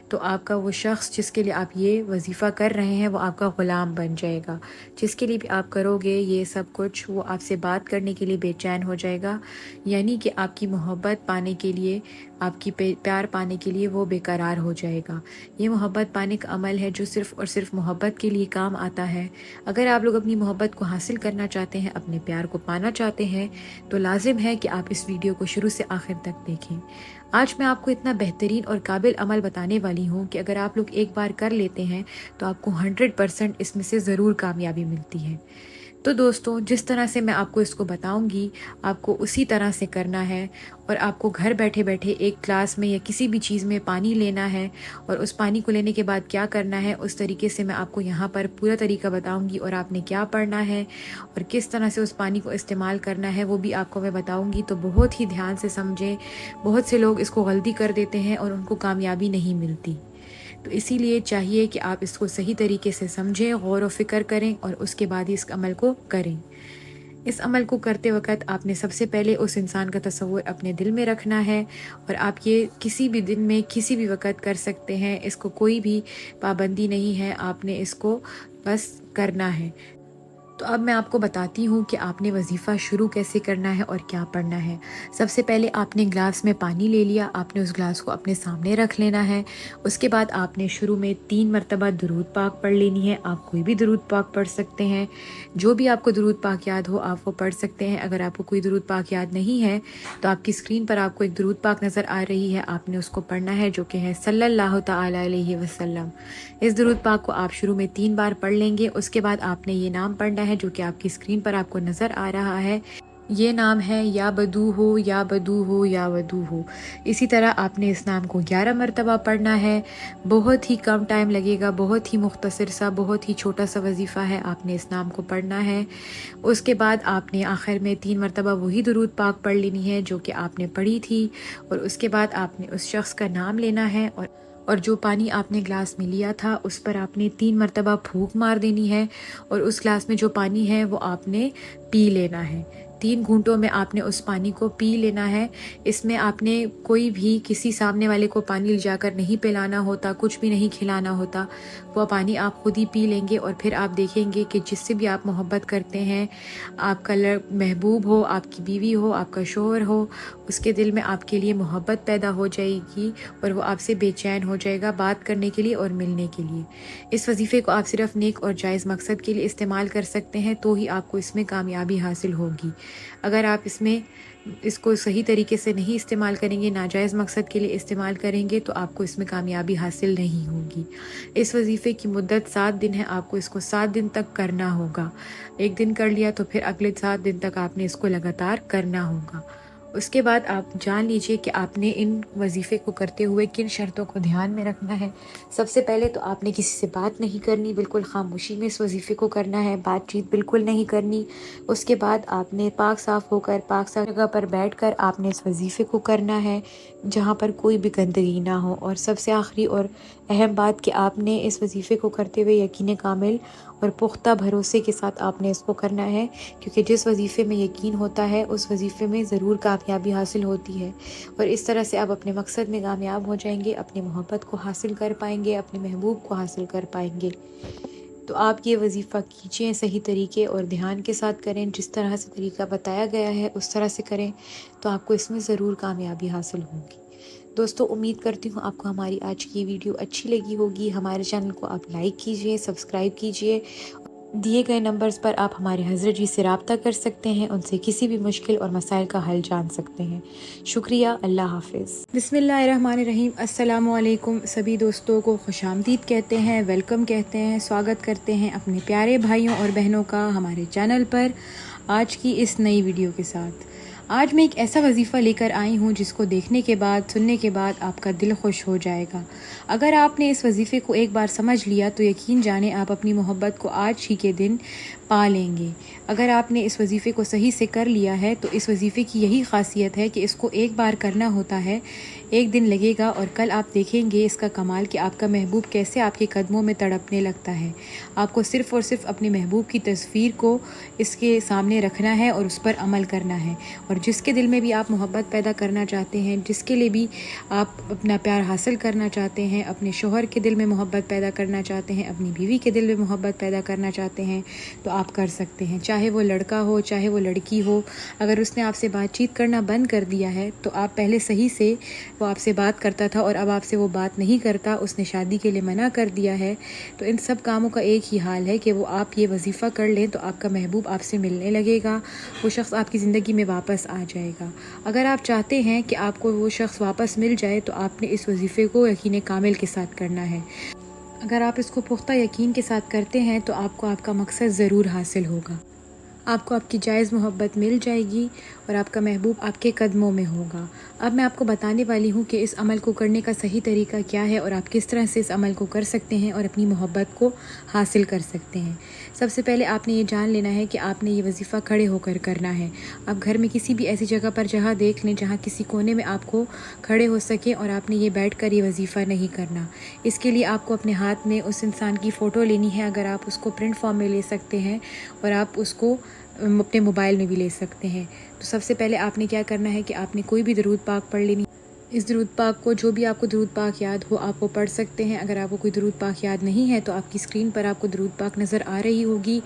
تو آپ کا وہ شخص جس کے لیے آپ یہ وظیفہ کر رہے ہیں وہ آپ کا غلام بن جائے گا۔ جس کے لیے بھی آپ کرو گے یہ سب کچھ، وہ آپ سے بات کرنے کے لیے بے چین ہو جائے گا، یعنی کہ آپ کی محبت پانے کے لیے، آپ کی پیار پانے کے لیے وہ بے قرار ہو جائے گا۔ یہ محبت پانے کا عمل ہے جو صرف اور صرف محبت کے لیے کام آتا ہے۔ اگر آپ لوگ اپنی محبت کو حاصل کرنا چاہتے ہیں، اپنے پیار کو پانا چاہتے ہیں، تو لازم ہے کہ آپ اس ویڈیو کو شروع سے آخر تک دیکھیں۔ آج میں آپ کو اتنا بہترین اور قابل عمل بتانے والی ہوں کہ اگر آپ لوگ ایک بار کر لیتے ہیں تو آپ کو 100% اس میں سے ضرور کامیابی ملتی ہے۔ تو دوستوں، جس طرح سے میں آپ کو اس کو بتاؤں گی آپ کو اسی طرح سے کرنا ہے، اور آپ کو گھر بیٹھے بیٹھے ایک گلاس میں یا کسی بھی چیز میں پانی لینا ہے، اور اس پانی کو لینے کے بعد کیا کرنا ہے اس طریقے سے میں آپ کو یہاں پر پورا طریقہ بتاؤں گی، اور آپ نے کیا پڑھنا ہے اور کس طرح سے اس پانی کو استعمال کرنا ہے وہ بھی آپ کو میں بتاؤں گی۔ تو بہت ہی دھیان سے سمجھیں، بہت سے لوگ اس کو غلطی کر دیتے ہیں اور ان کو کامیابی نہیں ملتی، تو اسی لیے چاہیے کہ آپ اس کو صحیح طریقے سے سمجھیں، غور و فکر کریں اور اس کے بعد ہی اس عمل کو کریں۔ اس عمل کو کرتے وقت آپ نے سب سے پہلے اس انسان کا تصور اپنے دل میں رکھنا ہے، اور آپ یہ کسی بھی دن میں کسی بھی وقت کر سکتے ہیں، اس کو کوئی بھی پابندی نہیں ہے، آپ نے اس کو بس کرنا ہے۔ تو اب میں آپ کو بتاتی ہوں کہ آپ نے وظیفہ شروع کیسے کرنا ہے اور کیا پڑھنا ہے۔ سب سے پہلے آپ نے گلاس میں پانی لے لیا، آپ نے اس گلاس کو اپنے سامنے رکھ لینا ہے۔ اس کے بعد آپ نے شروع میں 3 مرتبہ درود پاک پڑھ لینی ہے۔ آپ کوئی بھی درود پاک پڑھ سکتے ہیں، جو بھی آپ کو درود پاک یاد ہو آپ وہ پڑھ سکتے ہیں۔ اگر آپ کو کوئی درود پاک یاد نہیں ہے تو آپ کی اسکرین پر آپ کو ایک درود پاک نظر آ رہی ہے، آپ نے اس کو پڑھنا ہے، جو کہ ہے صلی اللہ تعالی علیہ وسلم۔ اس درود پاک کو آپ شروع میں 3 بار پڑھ لیں گے۔ اس کے بعد آپ نے یہ نام پڑھنا ہے جو کہ آپ کی اسکرین پر آپ کو نظر آ رہا ہے۔ یہ نام ہے یا بدو ہو یا بدو ہو یا ودو ہو۔ اسی طرح آپ نے اس نام کو 11 مرتبہ پڑھنا ہے۔ بہت ہی کم ٹائم لگے گا، بہت ہی مختصر سا، بہت ہی چھوٹا سا وظیفہ ہے، آپ نے اس نام کو پڑھنا ہے۔ اس کے بعد آپ نے آخر میں 3 مرتبہ وہی درود پاک پڑھ لینی ہے جو کہ آپ نے پڑھی تھی، اور اس کے بعد آپ نے اس شخص کا نام لینا ہے، اور جو پانی آپ نے گلاس میں لیا تھا اس پر آپ نے 3 مرتبہ پھونک مار دینی ہے، اور اس گلاس میں جو پانی ہے وہ آپ نے پی لینا ہے۔ 3 گھونٹوں میں آپ نے اس پانی کو پی لینا ہے۔ اس میں آپ نے کوئی بھی کسی سامنے والے کو پانی لے جا کر نہیں پلانا ہوتا، کچھ بھی نہیں کھلانا ہوتا، وہ پانی آپ خود ہی پی لیں گے، اور پھر آپ دیکھیں گے کہ جس سے بھی آپ محبت کرتے ہیں، آپ کا محبوب ہو، آپ کی بیوی ہو، آپ کا شوہر ہو، اس کے دل میں آپ کے لیے محبت پیدا ہو جائے گی، اور وہ آپ سے بے چین ہو جائے گا بات کرنے کے لیے اور ملنے کے لیے۔ اس وظیفے کو آپ صرف نیک اور جائز مقصد کے لیے استعمال کر سکتے ہیں، تو ہی آپ کو اس میں کامیابی حاصل ہوگی۔ اگر آپ اس کو صحیح طریقے سے نہیں استعمال کریں گے، ناجائز مقصد کے لیے استعمال کریں گے، تو آپ کو اس میں کامیابی حاصل نہیں ہوگی۔ اس وظیفے کی مدت 7 دن ہے، آپ کو اس کو 7 دن تک کرنا ہوگا۔ ایک دن کر لیا تو پھر اگلے 7 دن تک آپ نے اس کو لگاتار کرنا ہوگا۔ اس کے بعد آپ جان لیجئے کہ آپ نے ان وظیفے کو کرتے ہوئے کن شرطوں کو دھیان میں رکھنا ہے۔ سب سے پہلے تو آپ نے کسی سے بات نہیں کرنی، بالکل خاموشی میں اس وظیفے کو کرنا ہے، بات چیت بالکل نہیں کرنی۔ اس کے بعد آپ نے پاک صاف ہو کر پاک صاف جگہ پر بیٹھ کر آپ نے اس وظیفے کو کرنا ہے، جہاں پر کوئی بھی گندگی نہ ہو۔ اور سب سے آخری اور اہم بات کہ آپ نے اس وظیفے کو کرتے ہوئے یقین کامل اور پختہ بھروسے کے ساتھ آپ نے اس کو کرنا ہے، کیونکہ جس وظیفے میں یقین ہوتا ہے اس وظیفے میں ضرور کامیابی حاصل ہوتی ہے، اور اس طرح سے آپ اپنے مقصد میں کامیاب ہو جائیں گے، اپنی محبت کو حاصل کر پائیں گے، اپنے محبوب کو حاصل کر پائیں گے۔ تو آپ یہ وظیفہ کیجئے، صحیح طریقے اور دھیان کے ساتھ کریں، جس طرح سے طریقہ بتایا گیا ہے اس طرح سے کریں، تو آپ کو اس میں ضرور کامیابی حاصل ہوگی۔ دوستو، امید کرتی ہوں آپ کو ہماری آج کی ویڈیو اچھی لگی ہوگی۔ ہمارے چینل کو آپ لائک کیجئے، سبسکرائب کیجئے۔ دیے گئے نمبرز پر آپ ہمارے حضرت جی سے رابطہ کر سکتے ہیں، ان سے کسی بھی مشکل اور مسائل کا حل جان سکتے ہیں۔ شکریہ، اللہ حافظ۔ بسم اللہ الرحمن الرحیم۔ السلام علیکم۔ سبھی دوستوں کو خوش آمدید کہتے ہیں، ویلکم کہتے ہیں، سواگت کرتے ہیں اپنے پیارے بھائیوں اور بہنوں کا ہمارے چینل پر آج کی اس نئی ویڈیو کے ساتھ۔ آج میں ایک ایسا وظیفہ لے کر آئی ہوں جس کو دیکھنے کے بعد، سننے کے بعد آپ کا دل خوش ہو جائے گا۔ اگر آپ نے اس وظیفے کو ایک بار سمجھ لیا تو یقین جانیں آپ اپنی محبت کو آج ہی کے دن پا لیں گے۔ اگر آپ نے اس وظیفے کو صحیح سے کر لیا ہے تو اس وظیفے کی یہی خاصیت ہے کہ اس کو ایک بار کرنا ہوتا ہے، ایک دن لگے گا، اور کل آپ دیکھیں گے اس کا کمال کہ آپ کا محبوب کیسے آپ کے قدموں میں تڑپنے لگتا ہے۔ آپ کو صرف اور صرف اپنے محبوب کی تصویر کو اس کے سامنے رکھنا ہے اور اس پر عمل کرنا ہے، اور جس کے دل میں بھی آپ محبت پیدا کرنا چاہتے ہیں، جس کے لیے بھی آپ اپنا پیار حاصل کرنا چاہتے ہیں، اپنے شوہر کے دل میں محبت پیدا کرنا چاہتے ہیں، اپنی بیوی کے دل میں محبت پیدا کرنا چاہتے ہیں، تو آپ کر سکتے ہیں، چاہے وہ لڑکا ہو چاہے وہ لڑکی ہو۔ اگر اس نے آپ سے بات چیت کرنا بند کر دیا ہے تو آپ پہلے صحیح سے وہ آپ سے بات کرتا تھا اور اب آپ سے وہ بات نہیں کرتا، اس نے شادی کے لیے منع کر دیا ہے، تو ان سب کاموں کا ایک ہی حال ہے کہ وہ آپ یہ وظیفہ کر لیں تو آپ کا محبوب آپ سے ملنے لگے گا، وہ شخص آپ کی زندگی میں واپس آ جائے گا۔ اگر آپ چاہتے ہیں کہ آپ کو وہ شخص واپس مل جائے تو آپ نے اس وظیفے کو یقین کامل کے ساتھ کرنا ہے۔ اگر آپ اس کو پختہ یقین کے ساتھ کرتے ہیں تو آپ کو آپ کا مقصد ضرور حاصل ہوگا، آپ کو آپ کی جائز محبت مل جائے گی اور آپ کا محبوب آپ کے قدموں میں ہوگا۔ اب میں آپ کو بتانے والی ہوں کہ اس عمل کو کرنے کا صحیح طریقہ کیا ہے اور آپ کس طرح سے اس عمل کو کر سکتے ہیں اور اپنی محبت کو حاصل کر سکتے ہیں۔ سب سے پہلے آپ نے یہ جان لینا ہے کہ آپ نے یہ وظیفہ کھڑے ہو کر کرنا ہے۔ آپ گھر میں کسی بھی ایسی جگہ پر جہاں دیکھ لیں جہاں کسی کونے میں آپ کو کھڑے ہو سکے، اور آپ نے یہ بیٹھ کر یہ وظیفہ نہیں کرنا۔ اس کے لیے آپ کو اپنے ہاتھ میں اس انسان کی فوٹو لینی ہے، اگر آپ اس کو پرنٹ فارم میں لے سکتے ہیں، اور آپ اس کو اپنے موبائل میں بھی لے سکتے ہیں۔ تو سب سے پہلے آپ نے کیا کرنا ہے کہ آپ نے کوئی بھی درود پاک پڑھ لینی۔ اس درود پاک کو جو بھی آپ کو درود پاک یاد ہو آپ وہ پڑھ سکتے ہیں۔ اگر آپ کو کوئی درود پاک یاد نہیں ہے تو آپ کی اسکرین پر آپ کو درود پاک نظر آ رہی ہوگی۔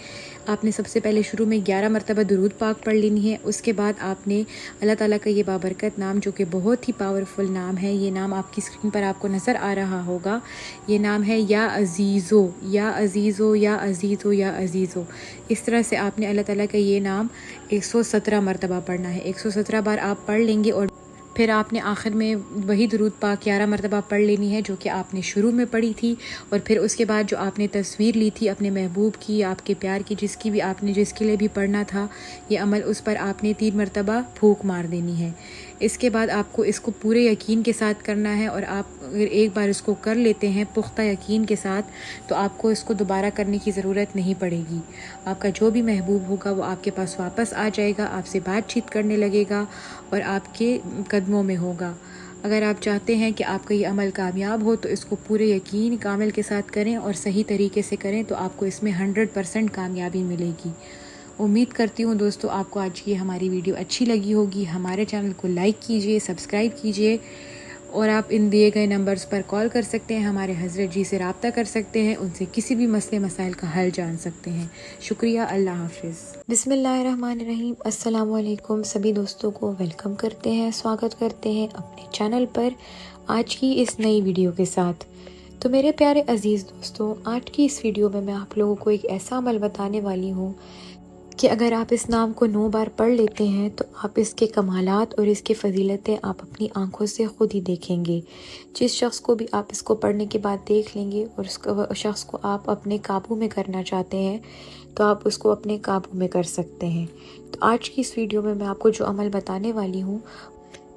آپ نے سب سے پہلے شروع میں 11 مرتبہ درود پاک پڑھ لینی ہے۔ اس کے بعد آپ نے اللہ تعالیٰ کا یہ بابرکت نام جو کہ بہت ہی پاورفل نام ہے، یہ نام آپ کی اسکرین پر آپ کو نظر آ رہا ہوگا۔ یہ نام ہے یا عزیزو، یا عزیزو، یا عزیزو، یا عزیزو۔ اس طرح سے آپ نے اللہ تعالیٰ کا یہ نام 117 مرتبہ پڑھنا ہے۔ 117 بار آپ پڑھ لیں گے اور پھر آپ نے آخر میں وہی درود پاک 11 مرتبہ پڑھ لینی ہے جو کہ آپ نے شروع میں پڑھی تھی، اور پھر اس کے بعد جو آپ نے تصویر لی تھی اپنے محبوب کی، آپ کے پیار کی، جس کی بھی آپ نے جس کے لیے بھی پڑھنا تھا یہ عمل، اس پر آپ نے 3 مرتبہ پھونک مار دینی ہے۔ اس کے بعد آپ کو اس کو پورے یقین کے ساتھ کرنا ہے، اور آپ اگر ایک بار اس کو کر لیتے ہیں پختہ یقین کے ساتھ تو آپ کو اس کو دوبارہ کرنے کی ضرورت نہیں پڑے گی۔ آپ کا جو بھی محبوب ہوگا وہ آپ کے پاس واپس آ جائے گا، آپ سے بات چیت کرنے لگے گا اور آپ کے قدموں میں ہوگا۔ اگر آپ چاہتے ہیں کہ آپ کا یہ عمل کامیاب ہو تو اس کو پورے یقین کامل کے ساتھ کریں اور صحیح طریقے سے کریں، تو آپ کو اس میں 100% کامیابی ملے گی۔ امید کرتی ہوں دوستو آپ کو آج کی ہماری ویڈیو اچھی لگی ہوگی۔ ہمارے چینل کو لائک کیجئے، سبسکرائب کیجئے، اور آپ ان دیے گئے نمبرز پر کال کر سکتے ہیں، ہمارے حضرت جی سے رابطہ کر سکتے ہیں، ان سے کسی بھی مسئلے مسائل کا حل جان سکتے ہیں۔ شکریہ، اللہ حافظ۔ بسم اللہ الرحمن الرحیم۔ السلام علیکم، سبھی دوستوں کو ویلکم کرتے ہیں، سواگت کرتے ہیں اپنے چینل پر آج کی اس نئی ویڈیو کے ساتھ۔ تو میرے پیارے عزیز دوستوں، آج کی اس ویڈیو میں آپ لوگوں کو ایک ایسا عمل بتانے والی ہوں کہ اگر آپ اس نام کو 9 بار پڑھ لیتے ہیں تو آپ اس کے کمالات اور اس کی فضیلتیں آپ اپنی آنکھوں سے خود ہی دیکھیں گے۔ جس شخص کو بھی آپ اس کو پڑھنے کے بعد دیکھ لیں گے اور اس شخص کو آپ اپنے قابو میں کرنا چاہتے ہیں تو آپ اس کو اپنے قابو میں کر سکتے ہیں۔ تو آج کی اس ویڈیو میں آپ کو جو عمل بتانے والی ہوں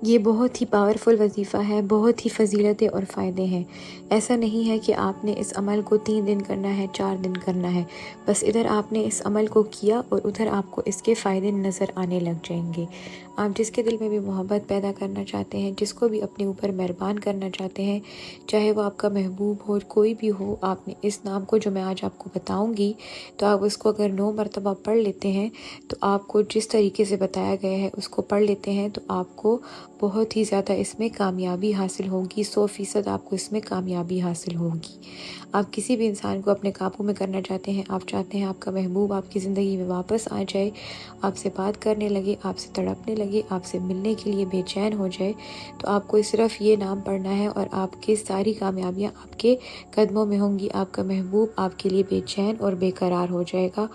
یہ بہت ہی پاورفل وظیفہ ہے، بہت ہی فضیلتیں اور فائدے ہیں۔ ایسا نہیں ہے کہ آپ نے اس عمل کو 3 دن کرنا ہے، 4 دن کرنا ہے، بس ادھر آپ نے اس عمل کو کیا اور ادھر آپ کو اس کے فائدے نظر آنے لگ جائیں گے۔ آپ جس کے دل میں بھی محبت پیدا کرنا چاہتے ہیں، جس کو بھی اپنے اوپر مہربان کرنا چاہتے ہیں، چاہے وہ آپ کا محبوب ہو، کوئی بھی ہو، آپ نے اس نام کو جو میں آج آپ کو بتاؤں گی تو آپ اس کو اگر 9 مرتبہ پڑھ لیتے ہیں تو آپ کو جس طریقے سے بتایا گیا ہے اس کو پڑھ لیتے ہیں تو آپ کو بہت ہی زیادہ اس میں کامیابی حاصل ہوگی، 100% آپ کو اس میں کامیابی حاصل ہوگی۔ آپ کسی بھی انسان کو اپنے قابو میں کرنا چاہتے ہیں، آپ چاہتے ہیں آپ کا محبوب آپ کی زندگی میں واپس آ جائے، آپ سے بات کرنے لگے، آپ سے تڑپنے لگے، آپ سے ملنے کے لیے بے چین ہو جائے، تو آپ کو صرف یہ نام پڑھنا ہے اور آپ کی ساری کامیابیاں آپ کے قدموں میں ہوں گی۔ آپ کا محبوب آپ کے لیے بے چین اور بے قرار ہو جائے گا،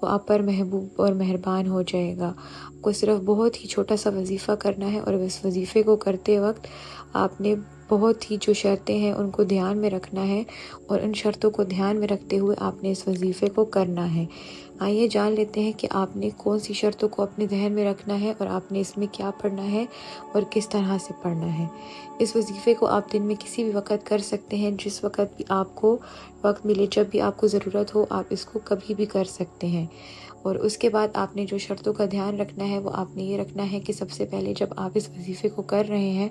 وہ آپ پر محبوب اور مہربان ہو جائے گا۔ آپ کو صرف بہت ہی چھوٹا سا وظیفہ کرنا ہے، اور اس وظیفے کو کرتے وقت آپ نے بہت ہی جو شرطیں ہیں ان کو دھیان میں رکھنا ہے، اور ان شرطوں کو دھیان میں رکھتے ہوئے آپ نے اس وظیفے کو کرنا ہے۔ آئیے جان لیتے ہیں کہ آپ نے کون سی شرطوں کو اپنے ذہن میں رکھنا ہے اور آپ نے اس میں کیا پڑھنا ہے اور کس طرح سے پڑھنا ہے۔ اس وظیفے کو آپ دن میں کسی بھی وقت کر سکتے ہیں، جس وقت بھی آپ کو وقت ملے، جب بھی آپ کو ضرورت ہو آپ اس کو کبھی بھی کر سکتے ہیں۔ اور اس کے بعد آپ نے جو شرطوں کا دھیان رکھنا ہے وہ آپ نے یہ رکھنا ہے کہ سب سے پہلے جب آپ اس وظیفے کو کر رہے ہیں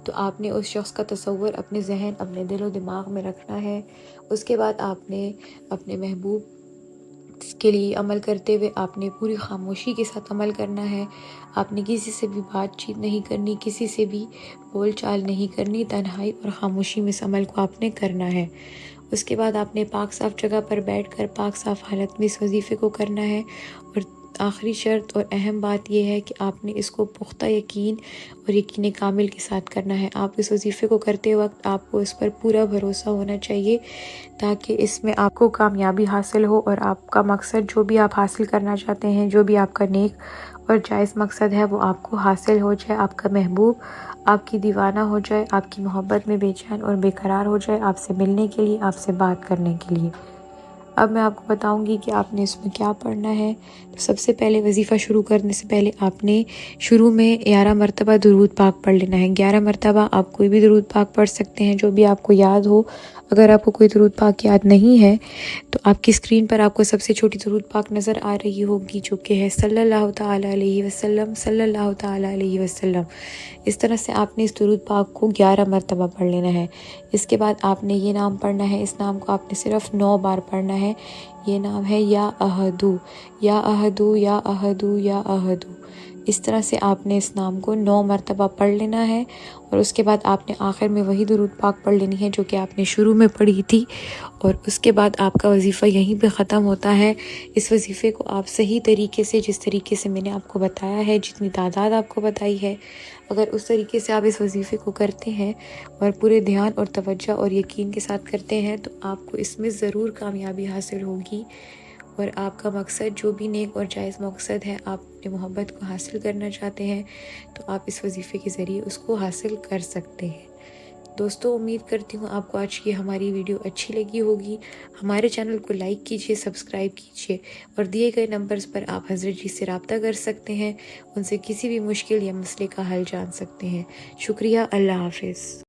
تو آپ نے اس شخص کا تصور اپنے ذہن، اپنے دل و دماغ میں رکھنا ہے۔ اس کے بعد آپ نے اپنے محبوب کے لیے عمل کرتے ہوئے آپ نے پوری خاموشی کے ساتھ عمل کرنا ہے۔ آپ نے کسی سے بھی بات چیت نہیں کرنی، کسی سے بھی بول چال نہیں کرنی، تنہائی اور خاموشی میں اس عمل کو آپ نے کرنا ہے۔ اس کے بعد آپ نے پاک صاف جگہ پر بیٹھ کر پاک صاف حالت میں اس وظیفے کو کرنا ہے، اور آخری شرط اور اہم بات یہ ہے کہ آپ نے اس کو پختہ یقین اور یقین کامل کے ساتھ کرنا ہے۔ آپ اس وظیفے کو کرتے وقت آپ کو اس پر پورا بھروسہ ہونا چاہیے تاکہ اس میں آپ کو کامیابی حاصل ہو، اور آپ کا مقصد جو بھی آپ حاصل کرنا چاہتے ہیں، جو بھی آپ کا نیک اور جائز مقصد ہے وہ آپ کو حاصل ہو جائے، آپ کا محبوب آپ کی دیوانہ ہو جائے، آپ کی محبت میں بے چین اور بے قرار ہو جائے، آپ سے ملنے کے لیے، آپ سے بات کرنے کے لیے۔ اب میں آپ کو بتاؤں گی کہ آپ نے اس میں کیا پڑھنا ہے۔ تو سب سے پہلے وظیفہ شروع کرنے سے پہلے آپ نے شروع میں 11 مرتبہ درود پاک پڑھ لینا ہے۔ 11 مرتبہ آپ کوئی بھی درود پاک پڑھ سکتے ہیں جو بھی آپ کو یاد ہو۔ اگر آپ کو کوئی درود پاک یاد نہیں ہے تو آپ کی اسکرین پر آپ کو سب سے چھوٹی درود پاک نظر آ رہی ہوگی جو کہ ہے صلی اللہ تعالیٰ علیہ وسلم، صلی اللہ تعالیٰ علیہ وسلم۔ اس طرح سے آپ نے اس درود پاک کو 11 مرتبہ پڑھ لینا ہے۔ اس کے بعد آپ نے یہ نام پڑھنا ہے، اس نام کو آپ نے صرف 9 بار پڑھنا ہے۔ ہے، یہ نام ہے یا احدو، یا احدو، یا احدو، یا احدو۔ اس طرح سے آپ نے اس نام کو 9 مرتبہ پڑھ لینا ہے، اور اس کے بعد آپ نے آخر میں وہی درود پاک پڑھ لینی ہے جو کہ آپ نے شروع میں پڑھی تھی، اور اس کے بعد آپ کا وظیفہ یہیں پہ ختم ہوتا ہے۔ اس وظیفے کو آپ صحیح طریقے سے، جس طریقے سے میں نے آپ کو بتایا ہے، جتنی تعداد آپ کو بتائی ہے، اگر اس طریقے سے آپ اس وظیفے کو کرتے ہیں اور پورے دھیان اور توجہ اور یقین کے ساتھ کرتے ہیں، تو آپ کو اس میں ضرور کامیابی حاصل ہوگی، اور آپ کا مقصد جو بھی نیک اور جائز مقصد ہے، آپ اپنے محبت کو حاصل کرنا چاہتے ہیں، تو آپ اس وظیفے کے ذریعے اس کو حاصل کر سکتے ہیں۔ دوستو، امید کرتی ہوں آپ کو آج کی ہماری ویڈیو اچھی لگی ہوگی۔ ہمارے چینل کو لائک کیجئے، سبسکرائب کیجئے، اور دیے گئے نمبرز پر آپ حضرت جی سے رابطہ کر سکتے ہیں، ان سے کسی بھی مشکل یا مسئلے کا حل جان سکتے ہیں۔ شکریہ، اللہ حافظ۔